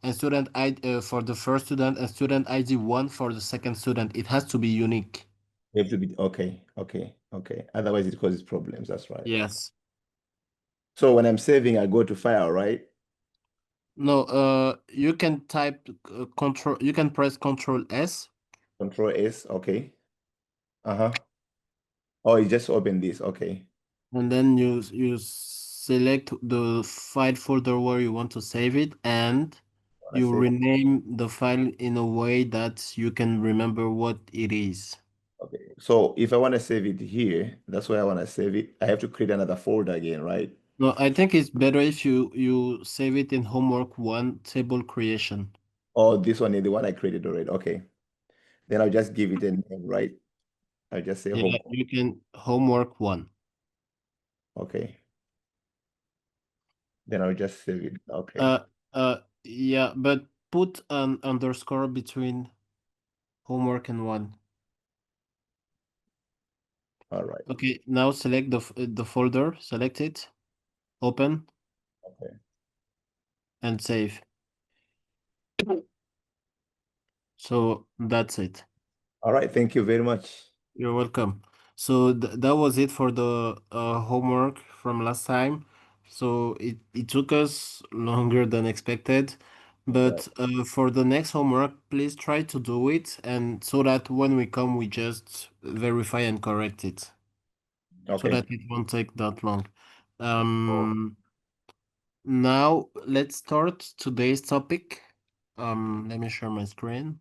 and student ID for the first student and student ID 1 for the second student. It has to be unique. They have to be okay, okay, okay. Otherwise, it causes problems. That's right. Yes. So when I'm saving, I go to file, right? No, you can type control, you can press Control S Control S. Okay. Uh-huh. Oh, it just opened this. Okay. and then you select the file folder where you want to save it and I you save. rename the file in a way that you can remember what it is. Okay. So if I want to save it here, that's where I want to save it. I have to create another folder again, right? No, I think it's better if you save it in homework 1 table creation. Oh, this one is the one I created already. Okay. Then I'll just give it a name, right? I'll just say Yeah, home. you can homework 1. Okay. Then I'll just save it. Okay. Uh yeah, but put an underscore between homework and 1. All right. Okay, now select the folder, select it, open Okay. and save. So that's it. All right, thank you very much. You're welcome. So that was it for the homework from last time. So it took us longer than expected, All right. but for the next homework, please try to do it, and so that when we come, we just verify and correct it, so Okay. that it won't take that long. Oh, Um, Now let's start today's topic. Let me share my screen.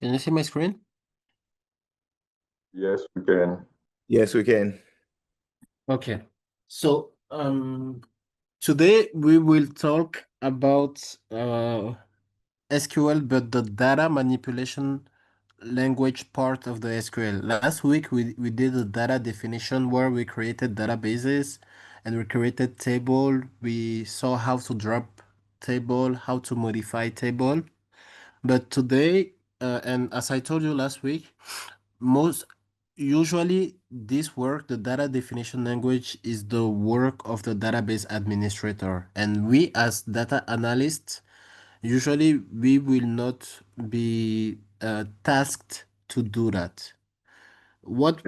Can you see my screen? yes, we can. Yes, we can. Okay. So, today we will talk about SQL, but the data manipulation language part of the SQL. Last week we did a data definition where we created databases and we created table. We saw how to drop table, how to modify table. But today, and as I told you last week, most usually this work, the data definition language, is the work of the database administrator. And we as data analysts, usually we will not be tasked to do that. What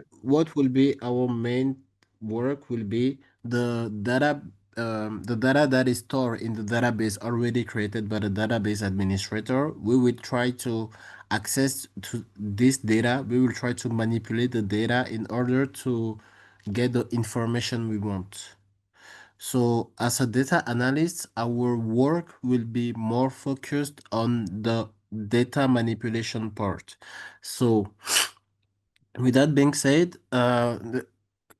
will be our main work will be the data that is stored in the database already created by the database administrator. We will try to access to this data. We will try to manipulate the data in order to get the information we want. So as a data analyst, our work will be more focused on the data manipulation part. So with that being said,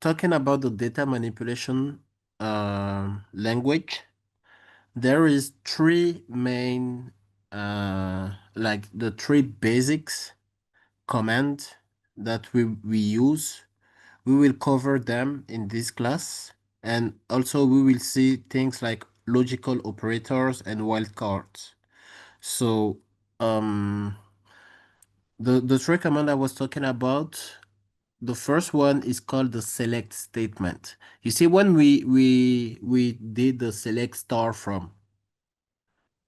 talking about the data manipulation language, there is three main, like the three basics command that we use. We will cover them in this class, and also we will see things like logical operators and wildcards. So, um, the three command I was talking about. The first one is called the select statement. You see, when we did the select star from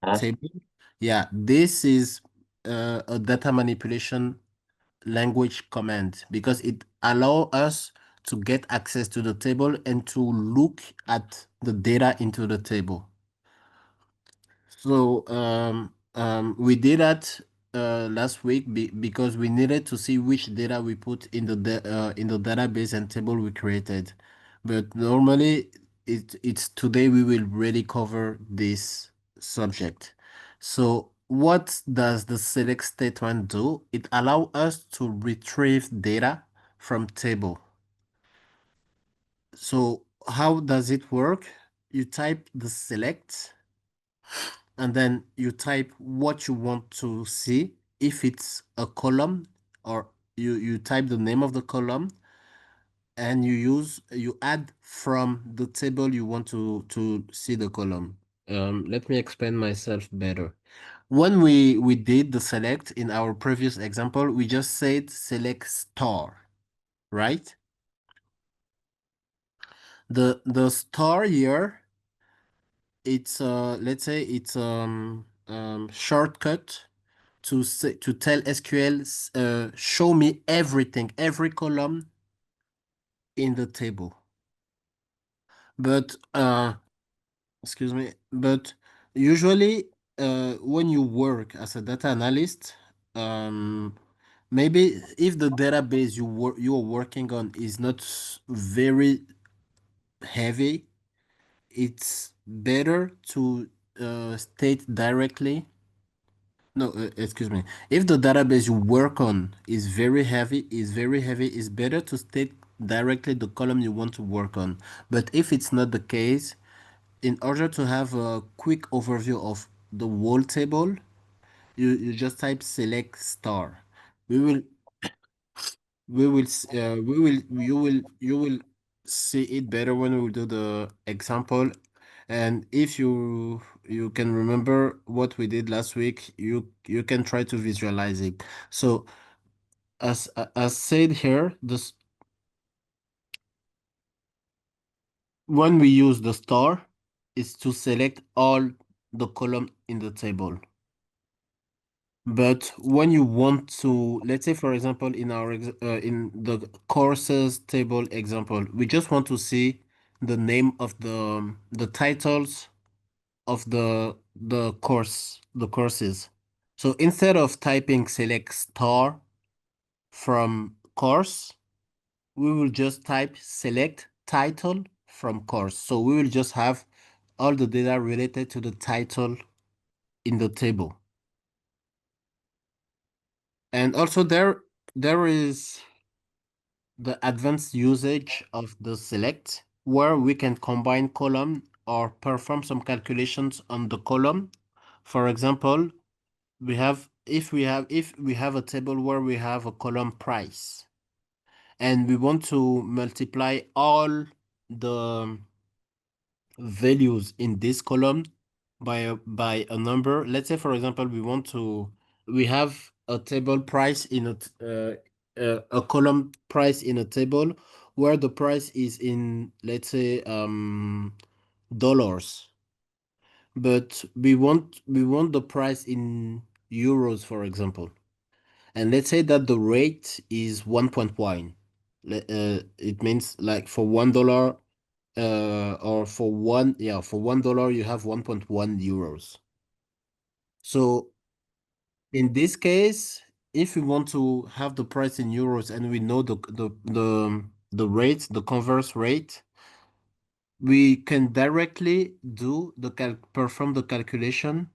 Huh? table, yeah, this is a data manipulation language command because it allow us to get access to the table and to look at the data into the table. So we did that last week because we needed to see which data we put in in the database and table we created. But normally, it's today we will really cover this subject. So what does the select statement do? It allows us to retrieve data from table. So how does it work? You type the select and then you type what you want to see. If it's a column, or you type the name of the column and you add from the table you want to see the column. Let me explain myself better. When we did the select in our previous example, we just said select star, right? The star here, it's let's say it's shortcut to say, to tell SQL, show me everything, every column in the table. But excuse me, but usually when you work as a data analyst, um, maybe if the database you are working on is not very heavy, it's better to state directly. No, excuse me. If the database you work on is very heavy, it's better to state directly the column you want to work on. But if it's not the case, in order to have a quick overview of the whole table, you just type select star. We will you will see it better when we will do the example. And if you can remember what we did last week, you can try to visualize it. So as said here, this when we use the star is to select all the column in the table. But when you want to, let's say for example, in the courses table example, we just want to see the name of the titles of the courses. So instead of typing select star from course, we will just type select title from course. So we will just have all the data related to the title in the table. And also there is the advanced usage of the select where we can combine column or perform some calculations on the column. For example, if we have a table where we have a column price and we want to multiply all the values in this column by a number. Let's say, for example, we have a table price in a column price in a table where the price is in, let's say, dollars, but we want the price in euros, for example. And let's say that the rate is 1.1. It means like for $1, or for $1 you have 1.1 euros. So in this case, if we want to have the price in euros and we know the rate, the converse rate, we can directly perform the calculation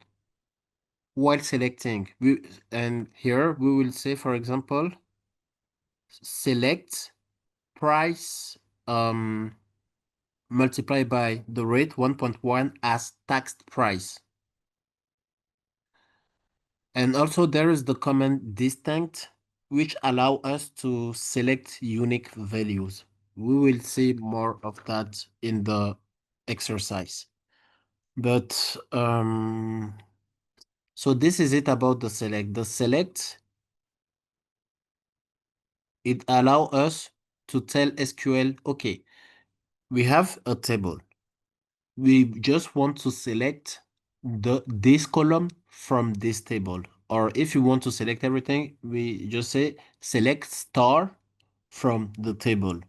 while selecting. And here we will say, for example, select price multiplied by the rate 1.1 as taxed price. And also there is the command distinct, which allow us to select unique values. We will see more of that in the exercise. But so this is it about the select. The select, it allow us to tell SQL, okay, we have a table. We just want to select this column from this table. Or if you want to select everything, we just say select star from the table.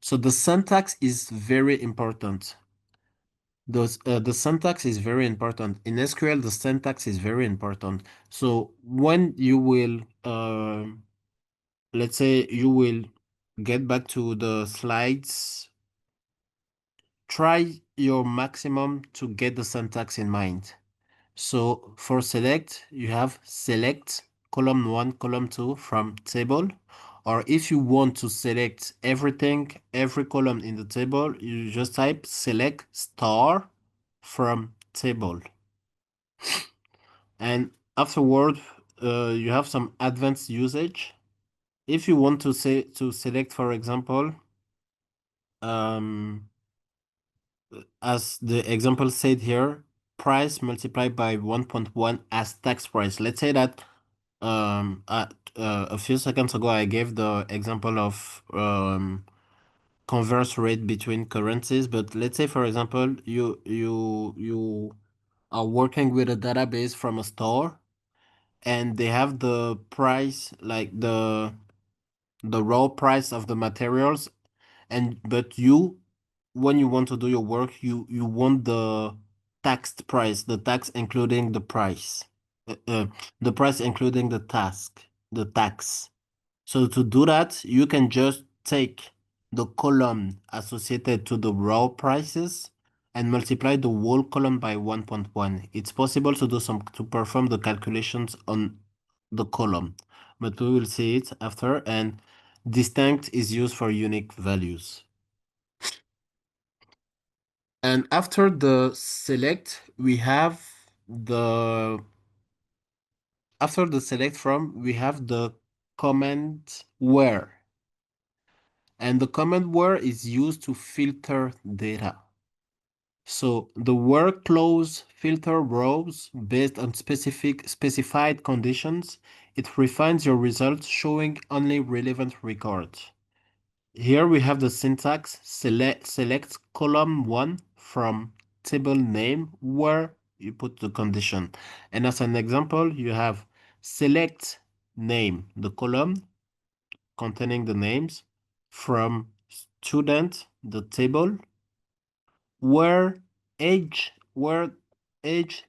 So the syntax is very important. The syntax is very important. In SQL, the syntax is very important. So when you will, let's say you will get back to the slides, try your maximum to get the syntax in mind. So for select, you have select column 1, column 2 from table. Or if you want to select everything, every column in the table, you just type select star from table. And afterward, you have some advanced usage. If you want to select, for example, um, as the example said here, price multiplied by 1.1 as tax price. Let's say that a few seconds ago I gave the example of converse rate between currencies, but let's say for example you are working with a database from a store and they have the price, like the raw price of the materials, and but you, when you want to do your work, you want the taxed price, the tax including the price, uh, uh, the price including the tax. So to do that, you can just take the column associated to the raw prices and multiply the whole column by 1.1. It's possible to perform the calculations on the column, but we will see it after. And distinct is used for unique values. And after the select, we have the after the select from, we have the command where. And the command where is used to filter data. So the where clause filter rows based on specified conditions it refines your results, showing only relevant records. Here we have the syntax select column 1 from table name where you put the condition. And as an example, you have select name, the column containing the names from student, the table where where age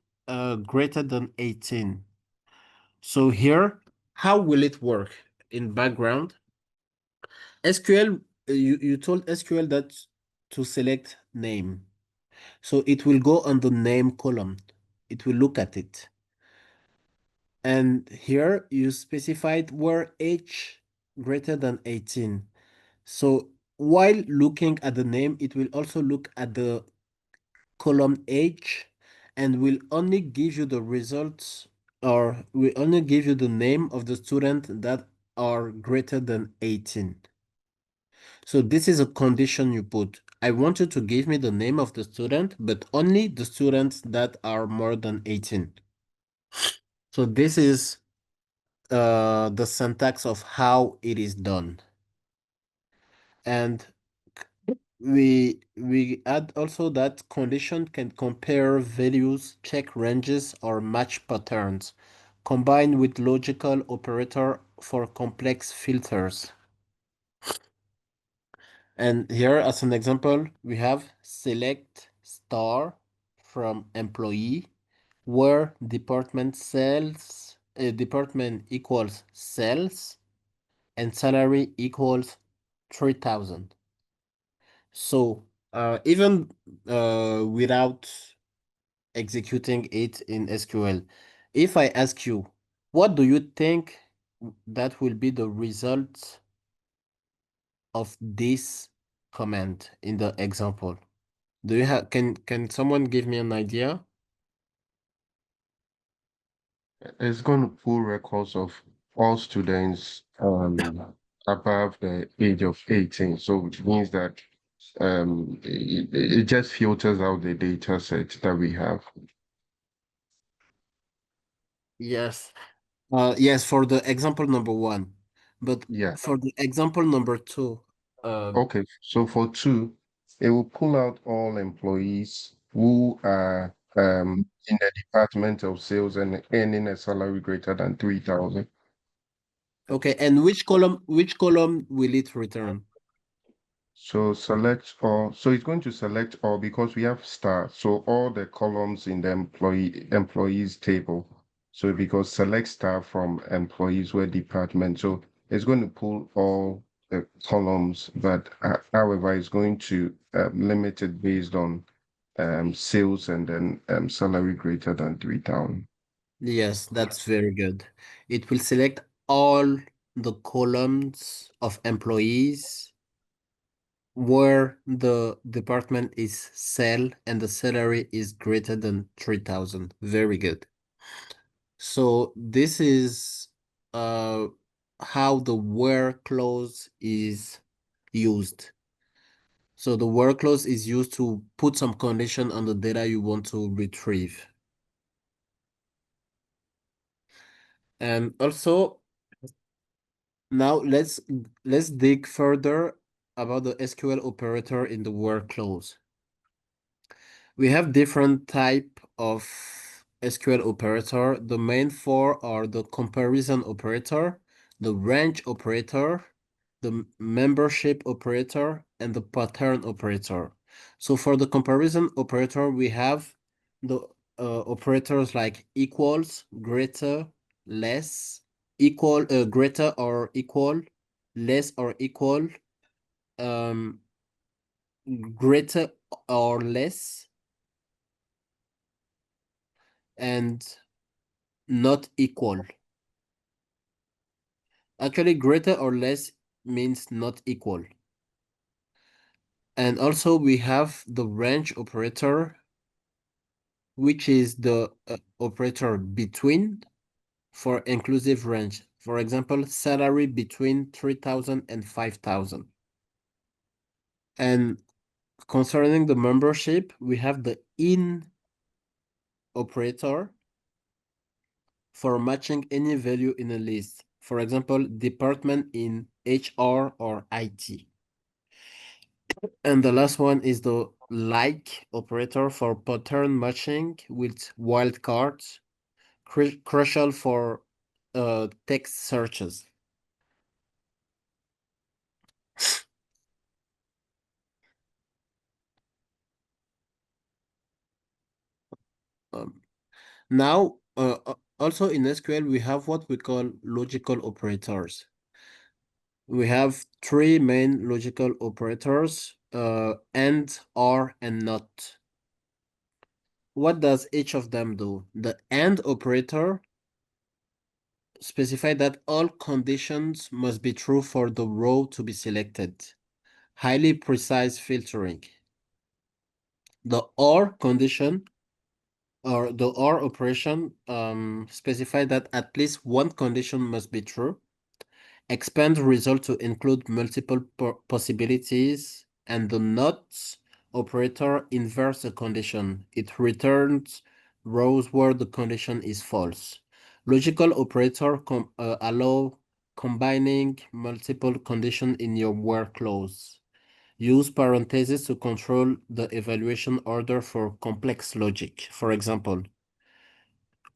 greater than 18. So here, how will it work in background? SQL, you told SQL that to select name. So it will go on the name column. It will look at it. And here you specified where age greater than 18. So while looking at the name, it will also look at the column age and will only give you the results or will only give you the name of the student that are greater than 18. So this is a condition you put. I want you to give me the name of the student, but only the students that are more than 18. So this is the syntax of how it is done. And we add also that condition can compare values, check ranges, or match patterns, combined with logical operator for complex filters. And here, as an example, we have select star from employee, where department equals sales, and salary equals 3,000. So even without executing it in SQL, if I ask you, what do you think that will be the result of this command in the example? Do you have can someone give me an idea? It's going to pull records of all students above the age of 18. So which means that it just filters out the data set that we have. Yes. Yes, for the example number one. But Yeah. for the example number two, Okay. So for two, it will pull out all employees who are in the Department of Sales and earning a salary greater than 3,000. okay, and which column will it return? So select all. So it's going to select all because we have star. So all the columns in the employees table. So because select star from employees were department. So it's going to pull all the columns, but however, it's going to limit it based on sales and then salary greater than 3,000. Yes, that's very good. It will select all the columns of employees where the department is sell and the salary is greater than 3,000. Very good. So this is uh how the where clause is used. So the where clause is used to put some condition on the data you want to retrieve. And also now let's dig further about the SQL operator in the where clause. We have different type of SQL operator. The main four are the comparison operator, the range operator, the membership operator, and the pattern operator. So for the comparison operator, we have the operators like equals, greater, less, equal, greater or equal, less or equal, um, greater or less, and not equal. Actually, greater or less means not equal. And also we have the range operator, which is the operator between for inclusive range. For example, salary between 3,000 and 5,000. And concerning the membership, we have the in operator for matching any value in a list. For example, department in HR or IT. And the last one is the like operator for pattern matching with wildcards, crucial for text searches. Um, Now, also in SQL, we have what we call logical operators. We have three main logical operators, and, or, and not. What does each of them do? The and operator specify that all conditions must be true for the row to be selected. Highly precise filtering. The or condition or the or operation specify that at least one condition must be true. Expand result to include multiple possibilities, and the not operator inverts a condition. It returns rows where the condition is false. Logical operator allow combining multiple conditions in your where clause. Use parentheses to control the evaluation order for complex logic. For example,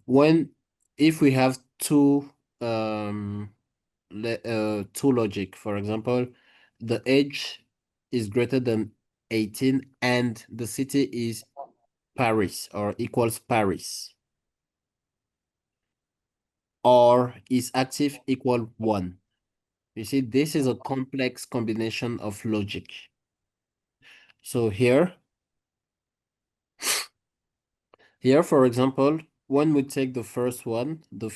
when if we have two logic, for example, the age is greater than 18 and the city is Paris or equals Paris, or is active equal 1. You see, this is a complex combination of logic. So here, for example, when we take the first one, the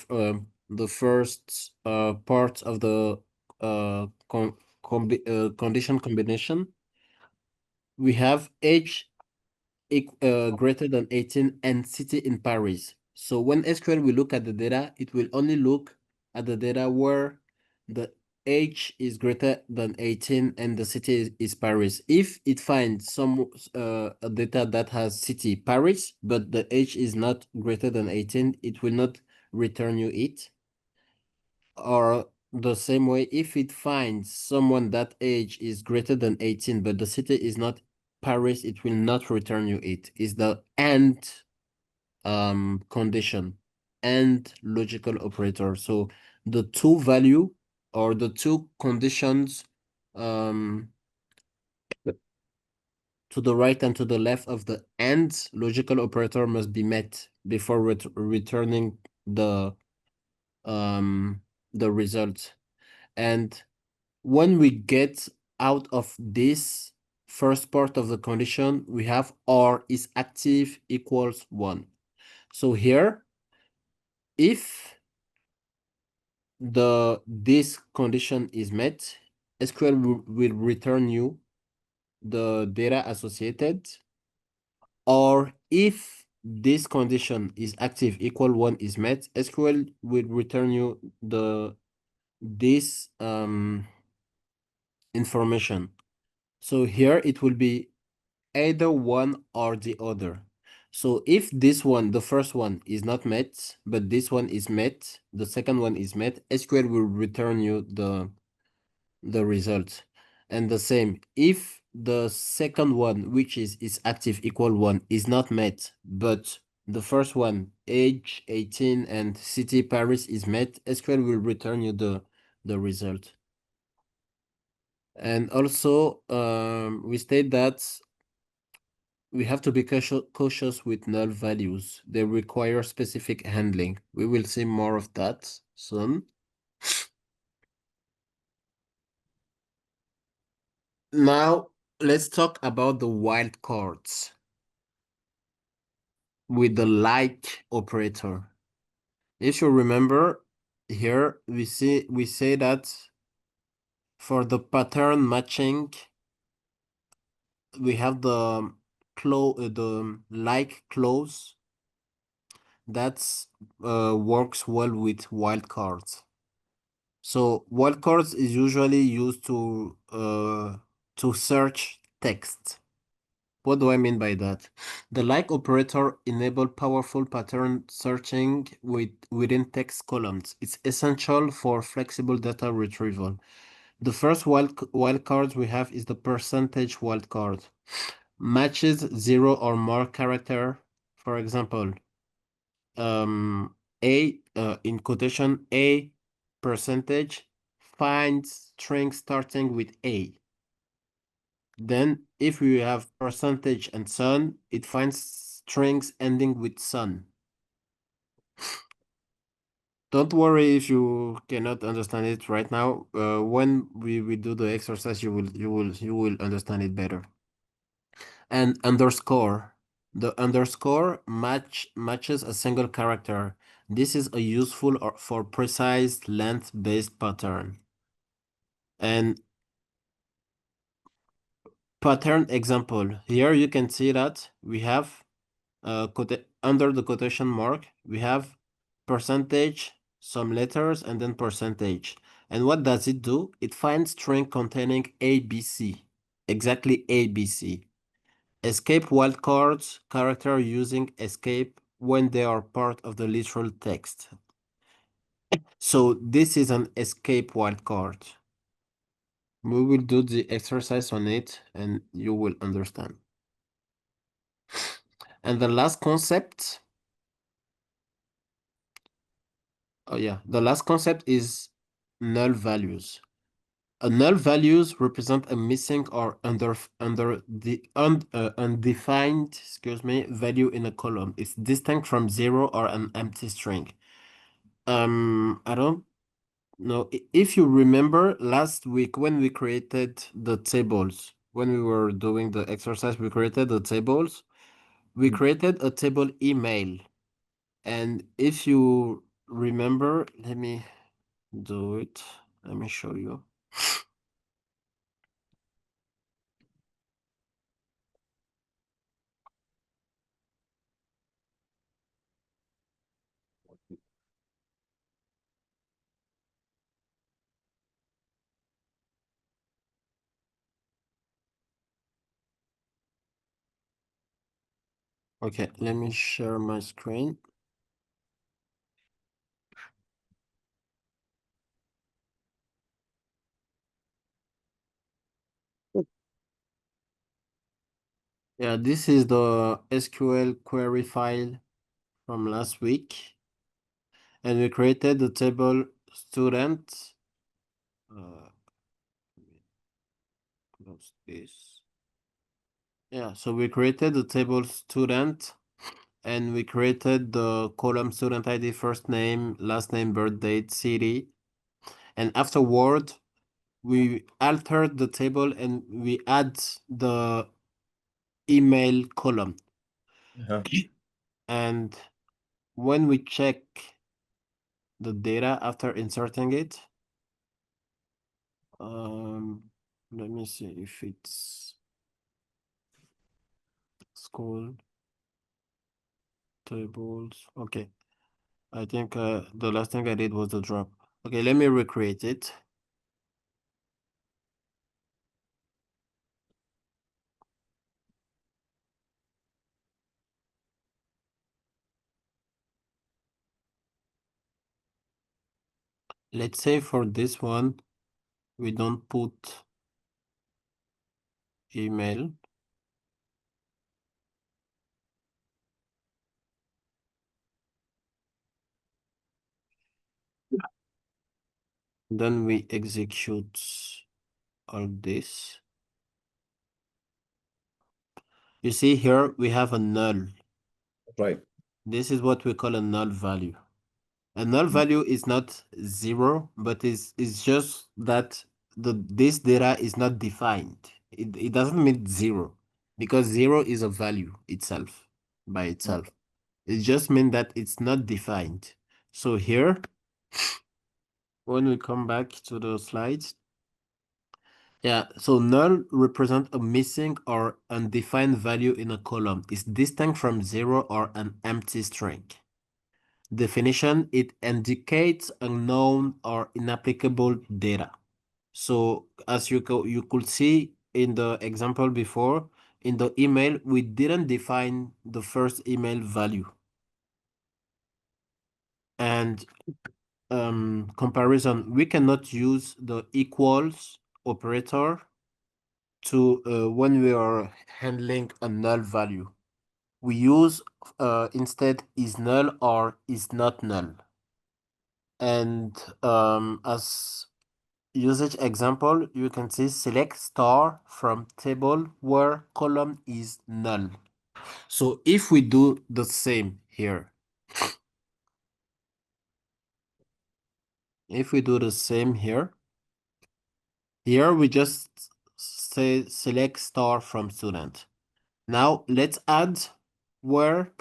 first part of the condition combination, we have age greater than 18 and city in Paris. So when SQL will look at the data, it will only look at the data where the age is greater than 18 and the city is Paris. If it finds some a data that has city Paris, but the age is not greater than 18, it will not return you it. Or the same way, if it finds someone that age is greater than 18, but the city is not Paris, it will not return you it. Is the AND condition and logical operator. So the two value or the two conditions um to the right and to the left of the AND logical operator must be met before returning um the result. And when we get out of this first part of the condition, we have or is active equals 1. So here, if this condition is met, SQL will return you the data associated, or if this condition is active equal 1 is met, SQL will return you this information. So here it will be either one or the other. So if this one, the first one is not met, but this one is met, the second one is met, SQL will return you the result. And the same, if the second one, which is active equal 1, is not met, but the first one, age 18 and city Paris is met, SQL will return you the result. And also, we state that we have to be cautious with null values. They require specific handling. We will see more of that soon. Now, let's talk about the wildcards with the like operator. If you remember, here we say that for the pattern matching, we have the like clause that works well with wildcards. So wildcards is usually used to search text. What do I mean by that? The like operator enable powerful pattern searching within text columns. It's essential for flexible data retrieval. The first wildcard we have is the percentage wildcard. Matches zero or more character. For example, a in quotation a percentage finds string starting with a. Then if we have percentage and son, it finds strings ending with son. Don't worry if you cannot understand it right now. When we do the exercise, you will understand it better. And underscore. The underscore matches a single character. This is a useful or for precise length-based pattern. And pattern example. Here you can see that we have under the quotation mark, we have percentage, some letters, and then percentage. And what does it do? It finds string containing ABC, exactly ABC. Escape wildcards, character using escape when they are part of the literal text. So this is an escape wildcard. We will do the exercise on it and you will understand. And the last concept, oh yeah, the last concept is null values. A null values represent a missing or undefined, value in a column. It's distinct from zero or an empty string. I don't know if you remember last week when we created the tables, when we were doing the exercise, we created the tables. We created a table email. And if you remember, let me do it. Let me show you. Okay, let me share my screen. Yeah, this is the SQL query file from last week. And we created the table student. Close this. Yeah, so we created the table student and we created the column student ID, first name, last name, birth date, city. And afterward, we altered the table and we add the email column. Uh-huh. And when we check the data after inserting it, let me see if it's school tables. Okay, I think the last thing I did was the drop. Okay, let me recreate it. Let's say for this one, we don't put email. Then we execute all this. You see here, we have a null. Right. This is what we call a null value. A null value is not zero, but is just that this data is not defined. It doesn't mean zero because zero is a value itself by itself. It just means that it's not defined. So here, when we come back to the slides, yeah, so null represent a missing or undefined value in a column. It's distinct from zero or an empty string. Definition, it indicates unknown or inapplicable data. So as you could see in the example before, in the email, we didn't define the first email value. And comparison, we cannot use the equals operator to when we are handling a null value. We use instead is null or is not null. And as usage example, you can see select star from table where column is null. So if we do the same here, if we do the same here, here we just say select star from student. Now let's add where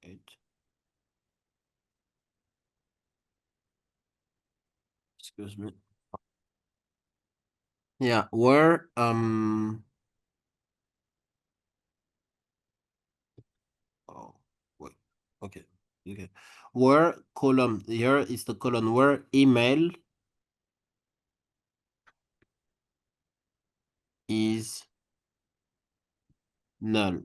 wait, excuse me. Yeah, where oh wait, okay, okay. Where column, here is the column where email is null.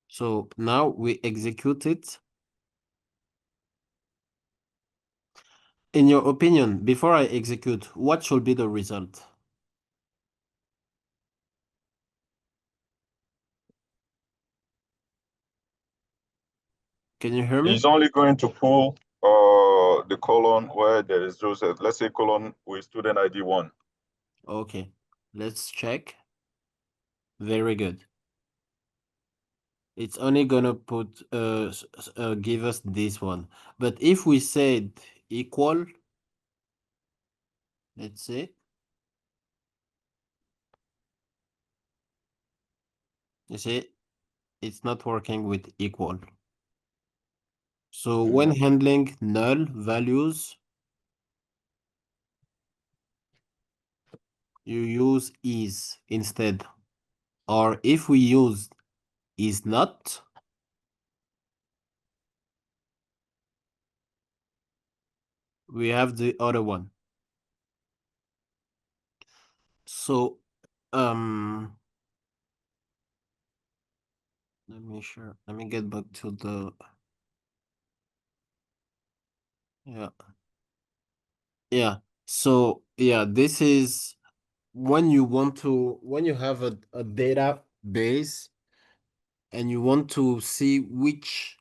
So now we execute it. In your opinion, before I execute, what should be the result? Can you hear me? It's only going to pull the column where there is just let's say column with student ID 1. Okay, let's check. Very good. It's only gonna put give us this one. But if we said equal, let's say, you see, it's not working with equal. So when handling null values, you use is instead. Or if we use is not, we have the other one. So let me get back to the yeah. Yeah. So yeah, this is when you want to when you have a database and you want to see which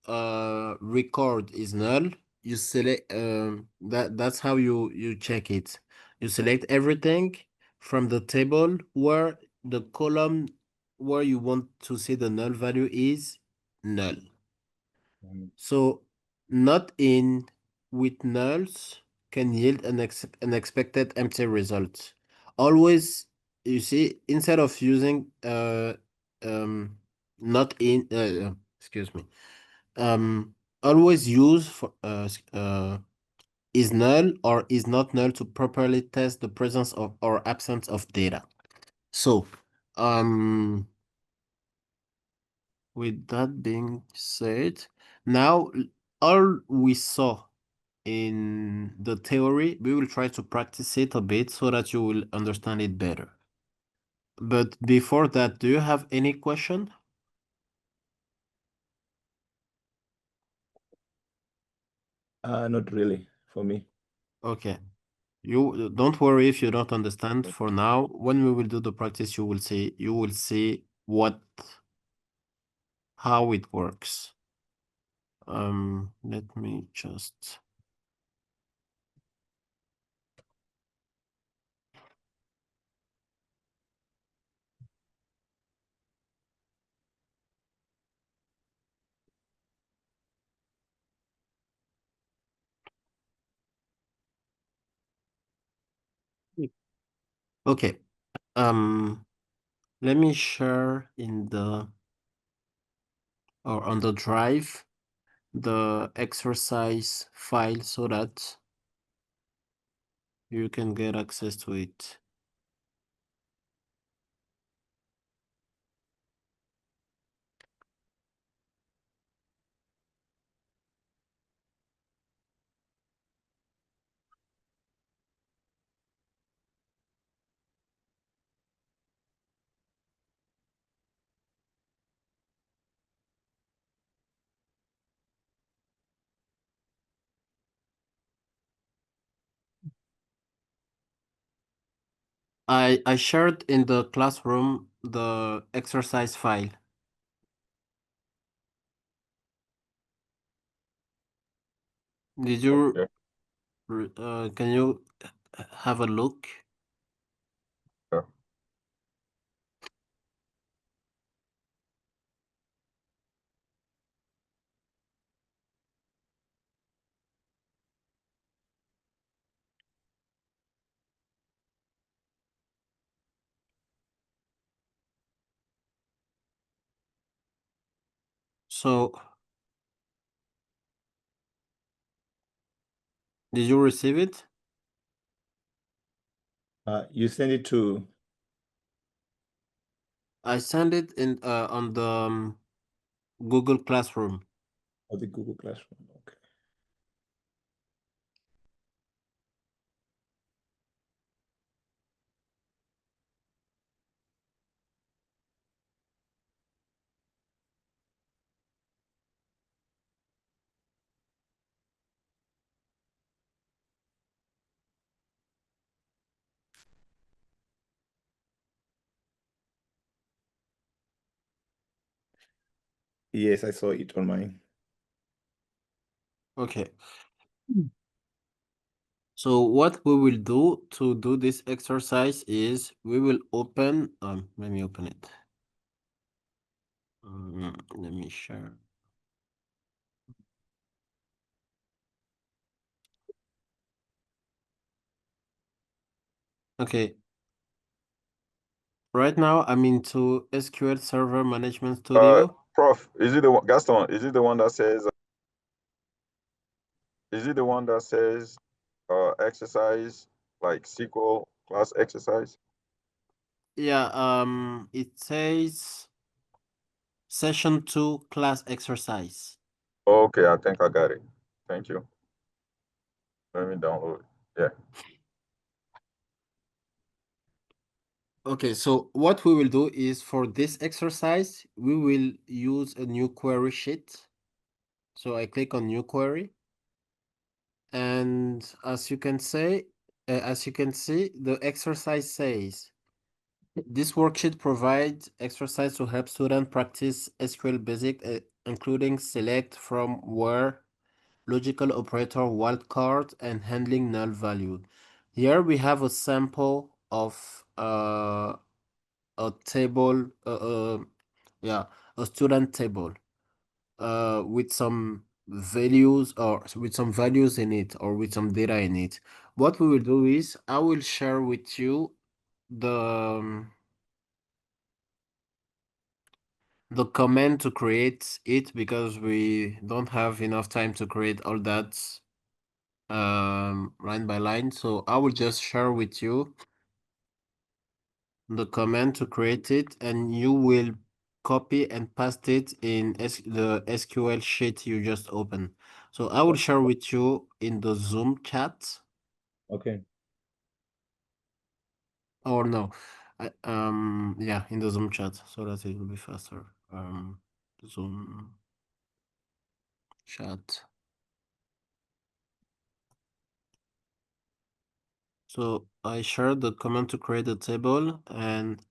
record is null, you select that's how you check it. You select everything from the table where the column where you want to see the null value is null. So not in with nulls can yield an expected empty result. Always, you see, instead of using not in excuse me, always use for is null or is not null to properly test the presence of or absence of data. So with that being said, now all we saw in the theory, we will try to practice it a bit so that you will understand it better. But before that, do you have any question? Not really for me. Okay. You don't worry if you don't understand for now. When we will do the practice, you will see how it works. Let me just okay. Let me share in the or on the drive the exercise file so that you can get access to it. I shared in the classroom the exercise file. Did you Okay. can you have a look? Yeah. So did you receive it? You send it to. I sent it in on the Google Classroom. The Google Classroom. Okay. Yes, I saw it on mine. Okay. So what we will do to do this exercise is we will open, let me open it. Let me share. Okay. Right now I'm into SQL Server Management Studio. Prof, is it the one, Gaston? Is it the one that says? Is it the one that says, exercise like SQL class exercise? Yeah, it says session 2 class exercise. Okay, I think I got it. Thank you. Let me download it. Yeah. Okay, so what we will do is for this exercise, we will use a new query sheet. So I click on new query. And as you can say, as you can see, the exercise says, this worksheet provides exercise to help students practice SQL basic, including select from where, logical operator wildcard, and handling null value. Here we have a sample of a table, yeah, a student table with some values or with some values in it or with some data in it. What we will do is I will share with you the command to create it because we don't have enough time to create all that line by line. So I will just share with you the command to create it, and you will copy and paste it in the SQL sheet you just opened. So I will share with you in the Zoom chat, Okay. or no, yeah, in the Zoom chat so that it will be faster. Zoom chat. So I shared the command to create a table, and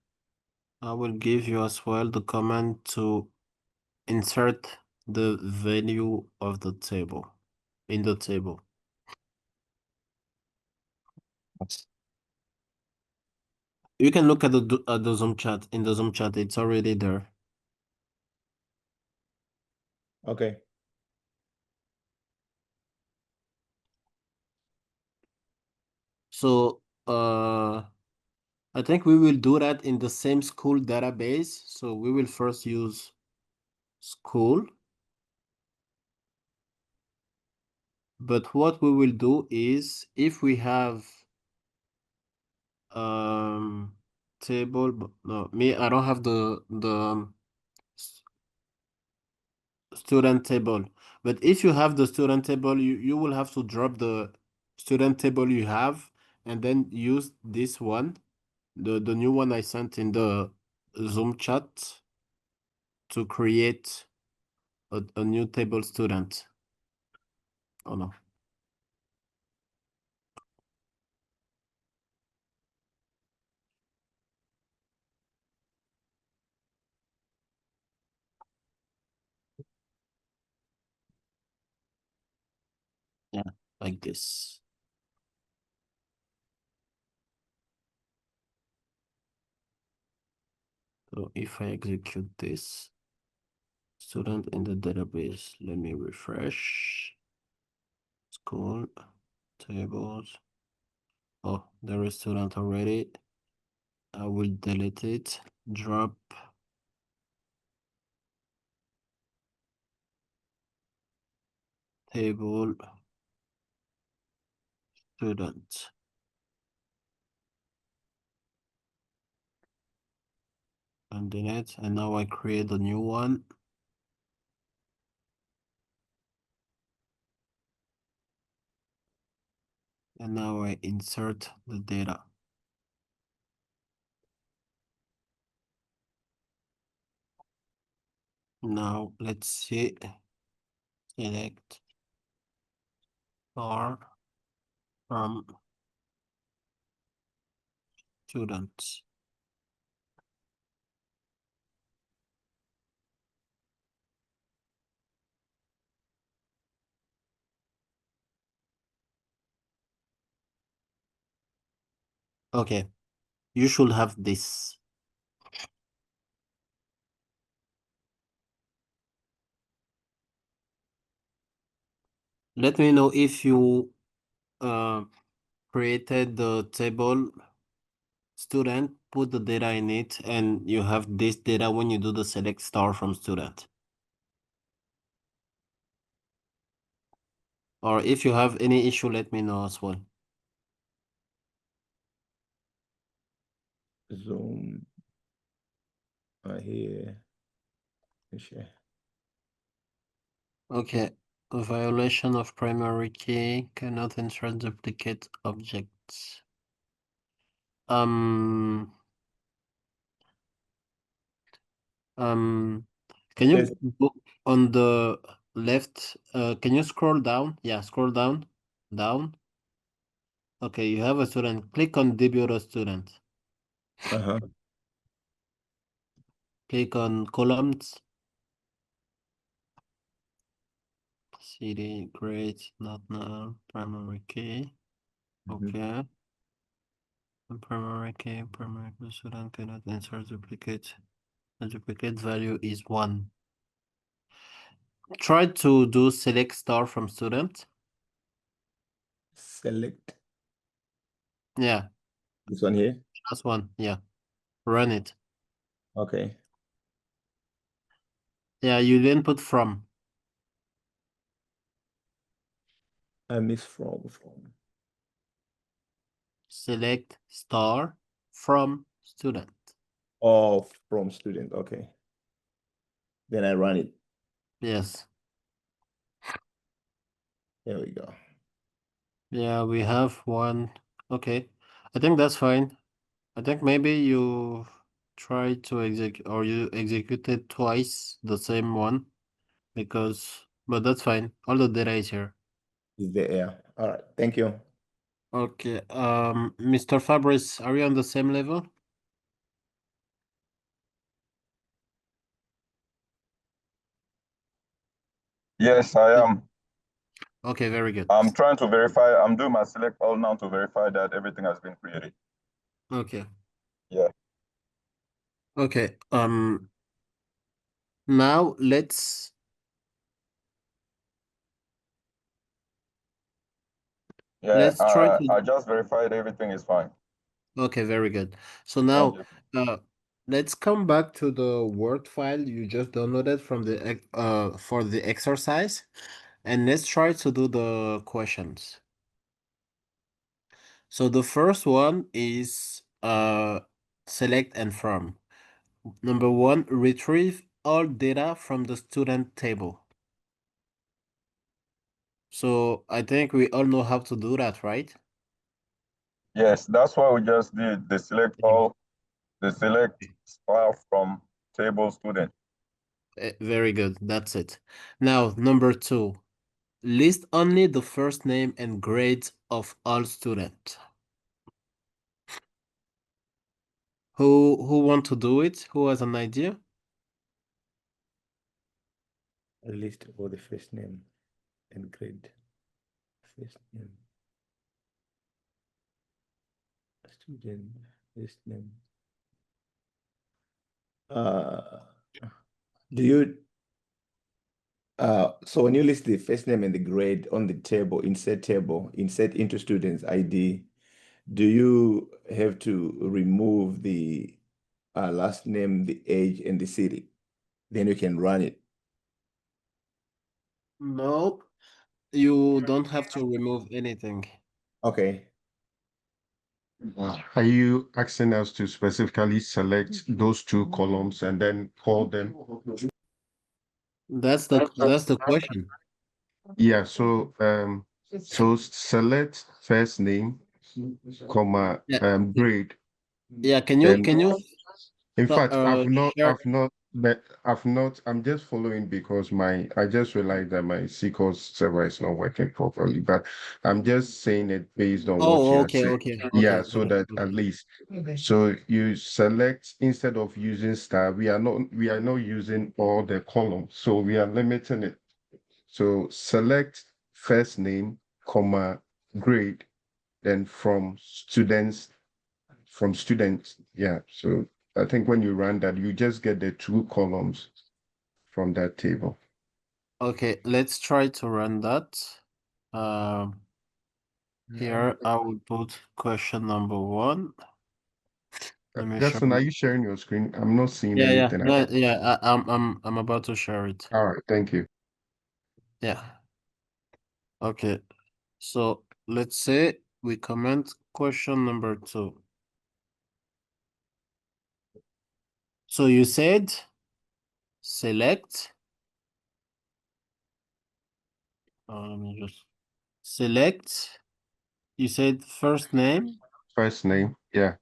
I will give you as well the command to insert the value of the table in the table. You can look at the Zoom chat. In the Zoom chat, it's already there. Okay. So I think we will do that in the same school database. So we will first use school. But what we will do is if we have table, no, me, I don't have the student table. But if you have the student table, you will have to drop the student table you have and then use this one, the new one I sent in the Zoom chat to create a new table student. Oh no. like this. So if I execute this, student in the database, let me refresh. School, tables. Oh, there is student already. I will delete it, drop. Table, student. And delete, and now I create a new one. And now I insert the data. Now let's see, select star from students. Okay, you should have this. Let me know if you created the table student, put the data in it, and you have this data when you do the select star from student. Or if you have any issue, let me know as well. Zoom. Here. Share. Okay, a violation of primary key cannot insert duplicate objects. Um, can Yes. you go on the left? Can you scroll down? Yeah, scroll down, down. Okay, you have a student. Click on debut a student. Uh-huh. Click on columns. CD, great, not now. Primary key. Okay. And primary key, primary key student cannot insert duplicate. The duplicate value is 1. Try to do select star from student. Select Yeah, this one here. that's 1. Yeah, run it. Okay. Yeah, you didn't put from. I miss from. Select star from student. Oh, from student. Okay. Then I run it. Yes. There we go. Yeah, we have 1. Okay. I think that's fine. I think maybe you try to execute or you executed twice the same one but that's fine. All the data is here. Is there? Yeah. All right. Thank you. Okay. Mr. Fabrice, are you on the same level? Yes, I am. Okay, very good. I'm trying to verify. I'm doing my select all now to verify that everything has been created. Okay. Yeah. Okay. Now Yeah. let's try to. I just verified everything is fine. Okay, very good. So Thank now, you. let's come back to the Word file you just downloaded from for the exercise, and let's try to do the questions. So the first one is select and from. Number 1, retrieve all data from the student table. So I think we all know how to do that, right? Yes, that's why we just did the select Yeah. all, the select file from table student. Very good. That's it. Now, number 2, list only the first name and grades of all students. Who want to do it? Who has an idea? A list of the first name and grade. First name. Student first name. Do you so when you list the first name and the grade on the table, insert into student's ID, do you have to remove the last name, the age, and the city? Then you can run it. No, you don't have to remove anything. Okay. Are you asking us to specifically select those two columns and then call them? That's the question. Yeah, so select first name, comma, Yeah, grade. yeah. Then Can you in fact, share? I'm just following because I just realized that my SQL server is not working properly, but I'm just saying it based on what Oh, you are okay, saying. okay, Yeah, okay. so Got it. that at least, so you select instead of using star, we are not using all the columns, so we are limiting it. So select first name, comma, grade, then from students. Yeah. So I think when you run that, you just get the two columns from that table. Okay, let's try to run that. Here I will put question number 1. Let me show Justin, are you. you sharing your screen? I'm not seeing Yeah, yeah, anything. no, yeah. I'm about to share it. All right, thank you. Yeah. Okay. So let's say we comment question number 2. So you said select. Let me just select. You said first name, First name, yeah.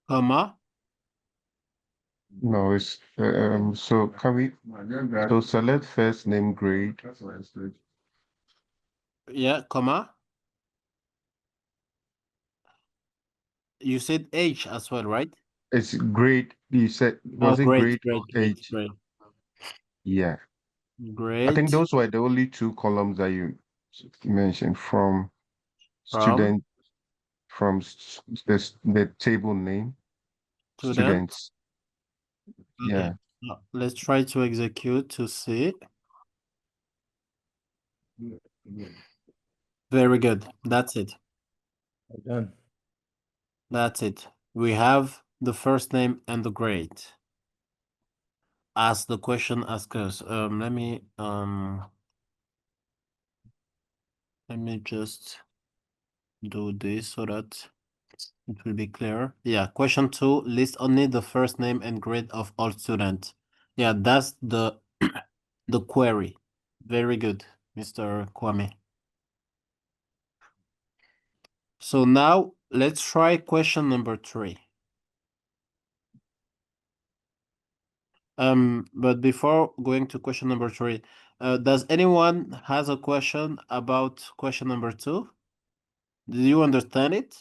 comma. No, it's so can we so select first name grade. Yeah, comma. You said age as well, right? It's grade. You said Oh, was it great, grade great, or great, age? great. Yeah. I think Great. those were the only two columns that you mentioned from From student the table name student. students. Okay. Yeah. Now, let's try to execute to see. Very good. That's it. Well done. That's it. We have the first name and the grade. As the question asks us. Let me just do this so that it will be clear. Yeah, question 2, list only the first name and grade of all students. Yeah, that's the the query. Very good, Mr. Kwame. So now let's try question number 3. But before going to question number 3, does anyone has a question about question number 2? Do you understand it?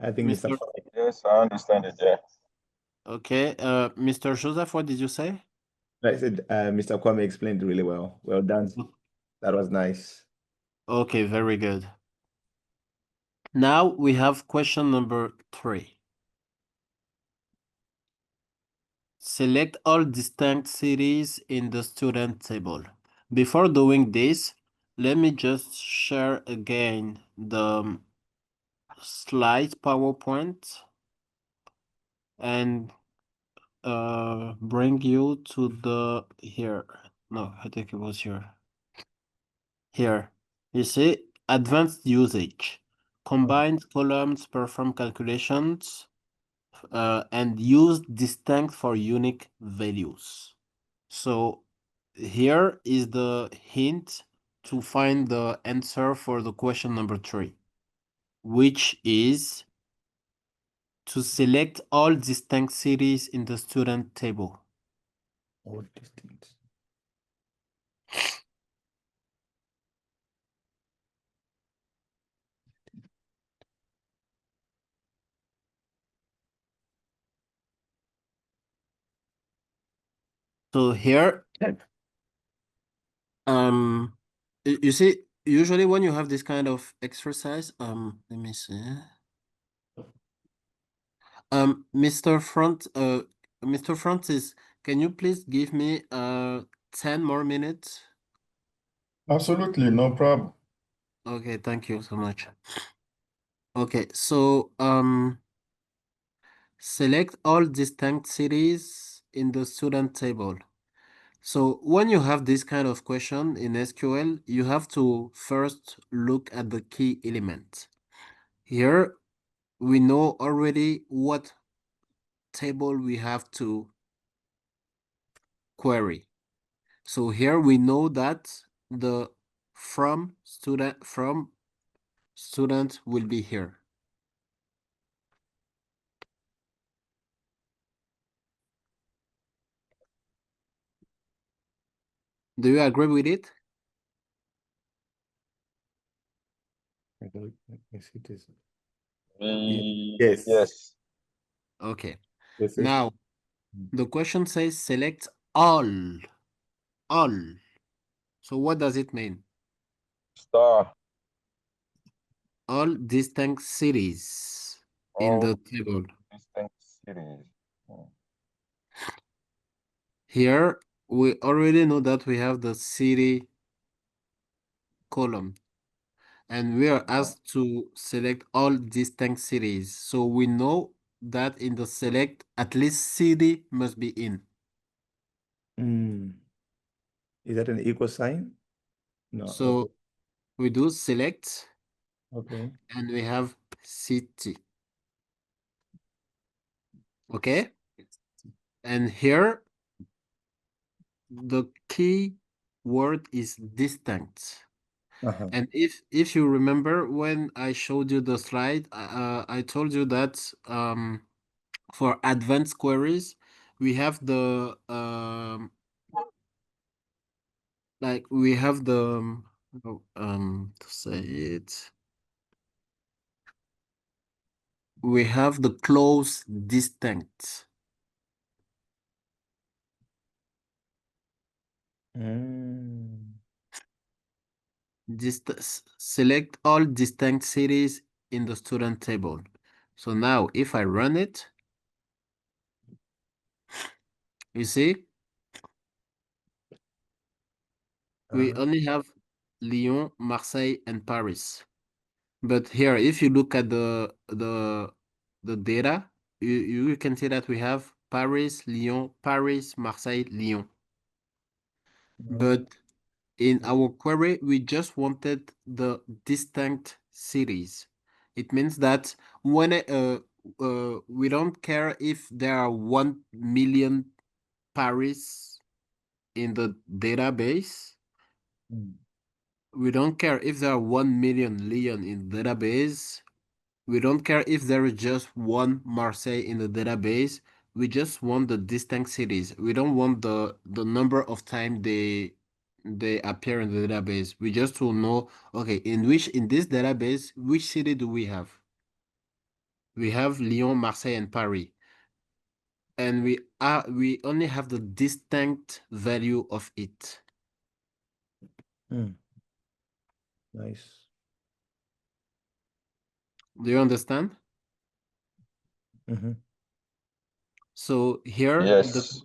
I think Mr. Mr. Kwame. Yes, I understand it. Yeah. Okay, Mr. Joseph, what did you say? I said Mr. Kwame explained really well. Well done. That was nice. Okay, very good. Now we have question number 3. Select all distinct cities in the student table. Before doing this, let me just share again the slide PowerPoint and bring you to the here. No, I think it was here. Here, you see advanced usage. Combined columns perform calculations and use distinct for unique values. So here is the hint to find the answer for the question number 3, which is to select all distinct cities in the student table. All distinct. So here, you see, usually when you have this kind of exercise, let me see. Mr. Francis, can you please give me 10 more minutes? Absolutely, no problem. Okay, thank you so much. Okay, so select all distinct cities in the student table. So when you have this kind of question in SQL, you have to first look at the key element. Here, we know already what table we have to query. So here we know that the from student will be here. Do you agree with it? I see this. Yes. Yes. Okay. Yes, yes. Now, the question says select all. All. So what does it mean? Star. All distinct cities in All the table. distinct cities. Here, we already know that we have the city column, and we are asked to select all distinct cities. So we know that in the select, at least city must be in. Is that an equal sign? No. So we do select, Okay. and we have city. Okay? And here, the key word is distinct. Uh-huh. And if you remember when I showed you the slide, I told you that for advanced queries, we have the like we have the to say it, we have the close distinct. Mm. Select all distinct cities in the student table. So now if I run it, you see, we Uh-huh. only have Lyon, Marseille, and Paris. But here, if you look at the data, you can see that we have Paris, Lyon, Paris, Marseille, Lyon. But in our query, we just wanted the distinct cities. It means that when we don't care if there are 1 million Paris in the database. We don't care if there are 1 million Lyon in the database. We don't care if there is just one Marseille in the database. We just want the distinct cities. We don't want the number of time they appear in the database. We just will know, okay, in this database, which city do we have? We have Lyon, Marseille, and Paris. And we only have the distinct value of it. Nice. Do you understand? So here Yes.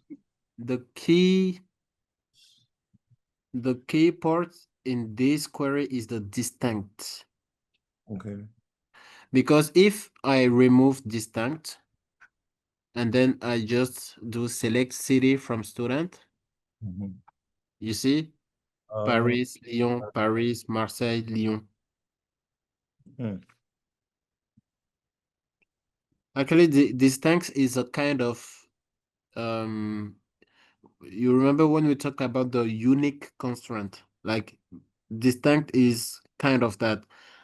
the key part in this query is the distinct. Okay. Because if I remove distinct and then I just do select city from student, you see Paris, Lyon, Paris, Marseille, Lyon. Actually, the distinct is a kind of you remember when we talked about the unique constraint? Like distinct is kind of that.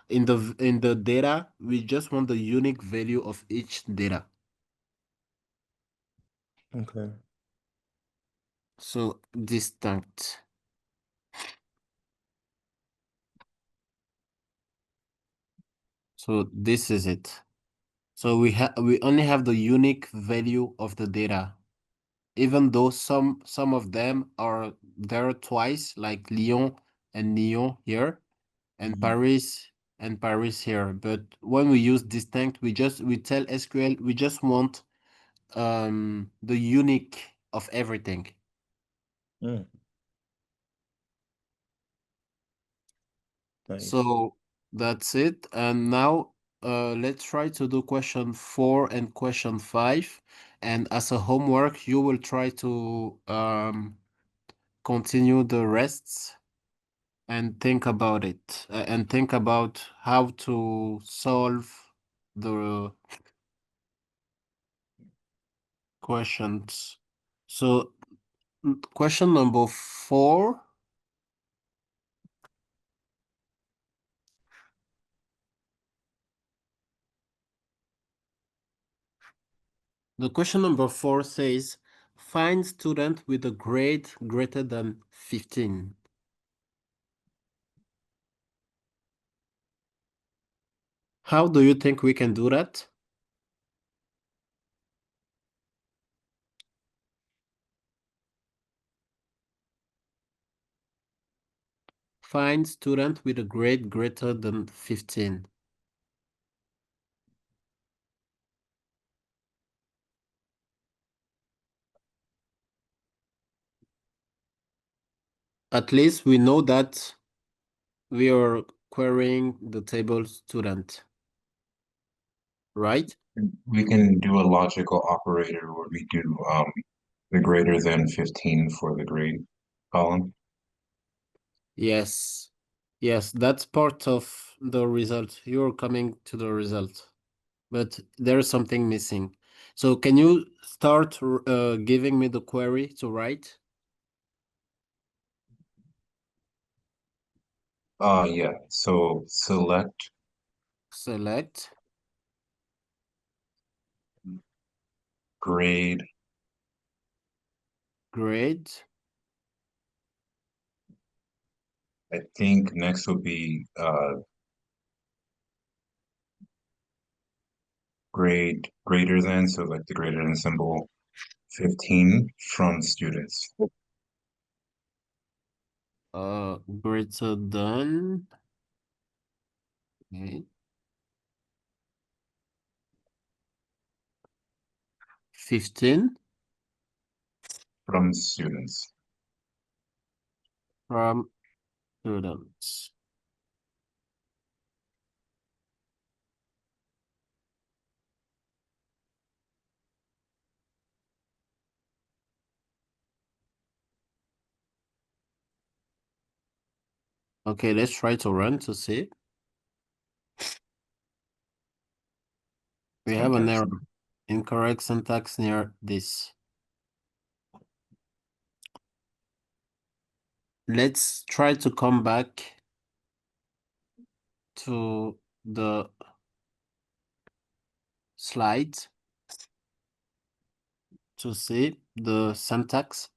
In the data, we just want the unique value of each data. Okay. So distinct. So this is it. So we only have the unique value of the data. even though some of them are there twice, like Lyon and Nyon here, and Paris here. But when we use distinct, we tell SQL we just want the unique of everything. Mm. Nice. So that's it. And now let's try to do question 4 and question 5. And as a homework, you will try to continue the rests and think about it and think about how to solve the questions. So question number 4. The question number 4 says, find student with a grade greater than 15. How do you think we can do that? Find student with a grade greater than 15. At least we know that we are querying the table student, right? We can do a logical operator where we do the greater than 15 for the grade column. Yes. Yes, that's part of the result. You're coming to the result, but there's something missing. So can you start giving me the query to write? Yeah, so select Select grade grade. I think next will be grade greater than, so like the greater than symbol 15 from students. Greater than. Okay. 15 From students. from students. Okay, let's try to run to see. We have an Syntax. error. Incorrect syntax near this. Let's try to come back to the slide to see the syntax.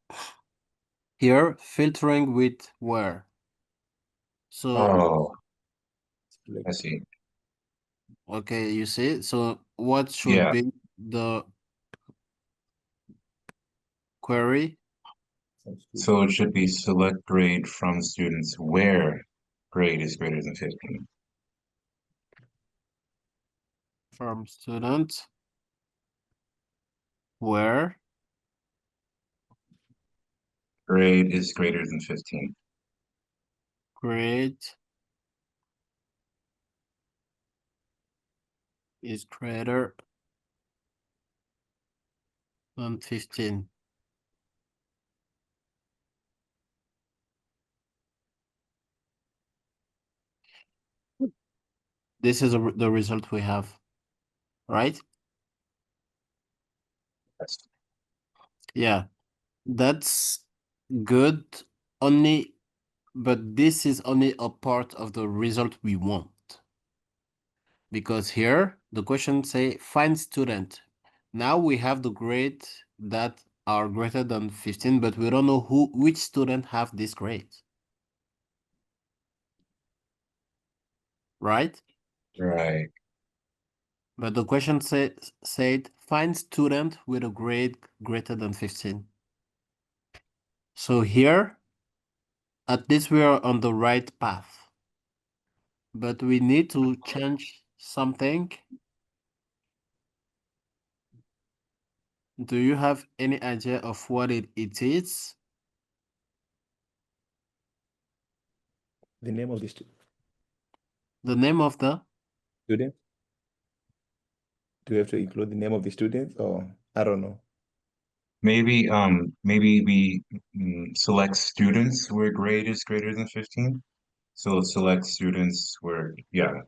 Here, filtering with where. So, Oh, I see. okay, you see? So what should Yeah, be the query? so it should be select grade from students where grade is greater than 15. From student where Grade is greater than 15. grade is greater than 15. This is the result we have, right? Yes. Yeah, that's good. Only, but this is only a part of the result we want. Because here, the question say, find student. Now we have the grade that are greater than 15, but we don't know which student have this grade. Right? Right. But the question said find student with a grade greater than 15. So here, at least we are on the right path. But we need to change something. Do you have any idea of what it is? The name of the The name of the student? Do we have to include the name of the student, or I don't know? Maybe maybe we select students where grade is greater than 15. So select students where, yeah.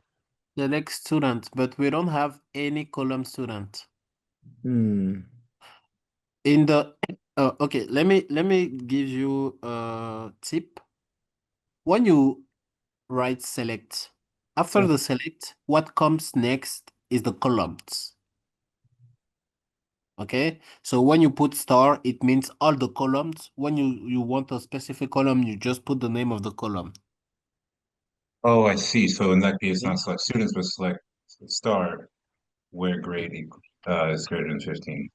select student, but we don't have any column student. Hmm. In the okay, let me give you a tip. When you write select, after Mm. the select, what comes next is the columns. Okay, so when you put star, it means all the columns. When you want a specific column, you just put the name of the column. Oh, I see. So in that case, Okay, not select students, but select star where is greater than 15.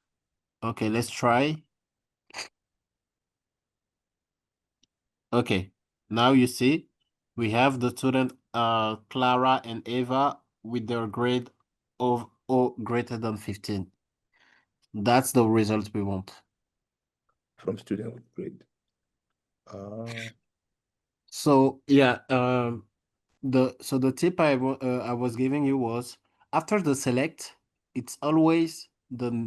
okay, let's try. Okay, now you see we have the student Clara and Eva with their grade of or greater than 15. That's the result we want. From student with grade. Uh, So yeah, the tip I was giving you was after the select, it's always the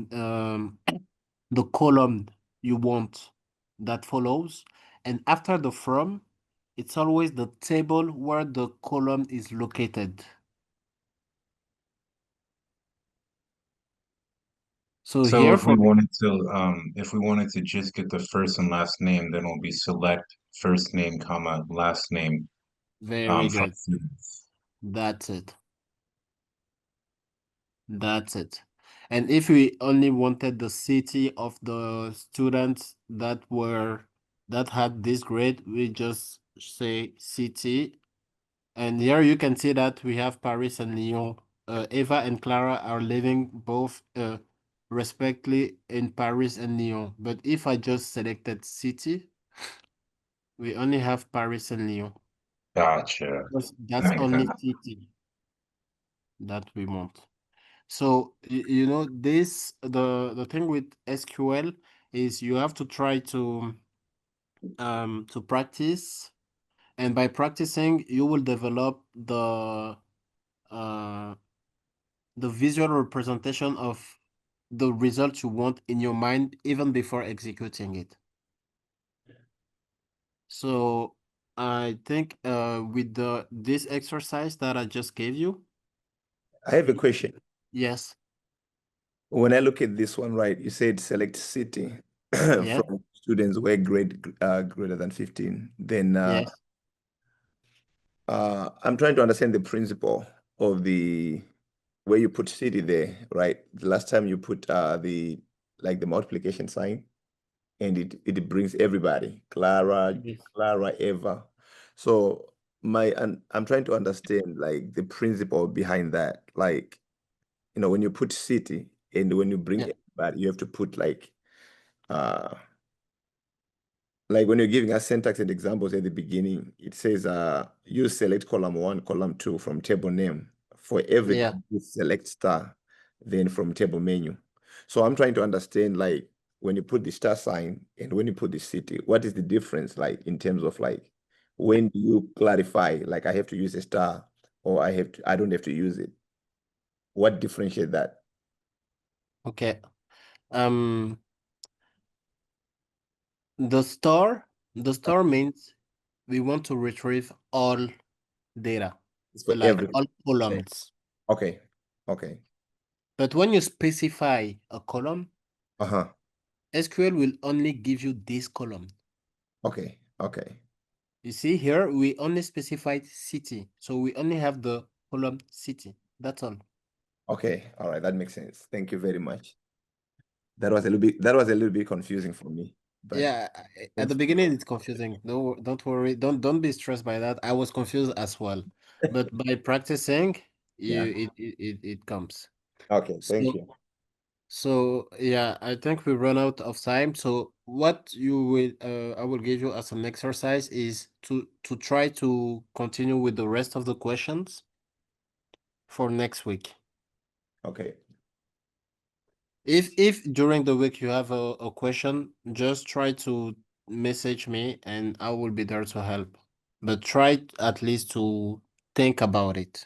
column you want that follows, and after the from, it's always the table where the column is located. So So here for if we wanted to just get the first and last name, then it'll be select first name, comma, last name, very from good. students. That's it. That's it. And if we only wanted the city of the students that had this grade, we just say city. And here you can see that we have Paris and Lyon. Eva and Clara are living both respectively in Paris and Lyon. But if I just selected city, we only have Paris and Lyon. Gotcha. Because That that's makes only sense. city that we want. So you know this the thing with SQL is you have to try to practice, and by practicing you will develop uh the visual representation of the result you want in your mind even before executing it. So I think with the this exercise that I just gave you, I have a question. yes, When I look at this one, right, you said select city yes, from students where grade greater than 15. Then yes, I'm trying to understand the principle of the where you put city there, right? The last time you put the like the multiplication sign, and it brings everybody, yes. Clara, Eva. So and I'm trying to understand like the principle behind that. Like, when you put city and when you bring Yeah. everybody, you have to put uh like when you're giving us syntax and examples at the beginning, it says you select column 1, column 2 from table name. For every Yeah. column, you select star, then from table menu. So I'm trying to understand like when you put the star sign and when you put the city, what is the difference like in terms of like when do you clarify like I have to use a star or I don't have to use it? What differentiates that? Okay. Um, the store means we want to retrieve all data, It's for like every. all columns. Okay. Okay. But when you specify a column, Uh-huh. SQL will only give you this column. Okay. Okay. You see here, we only specified city, so we only have the column city. That's all. Okay. All right. That makes sense. Thank you very much. That was a little bit confusing for me, but Yeah, at the thanks. beginning it's confusing. No, don't worry. Don't be stressed by that. I was confused as well. But by practicing, Yeah. it comes. Okay. Thank So you. So yeah, I think we run out of time. So what you will I will give you as an exercise is to try to continue with the rest of the questions for next week. Okay. If during the week you have a question, just try to message me and I will be there to help. But try at least to think about it.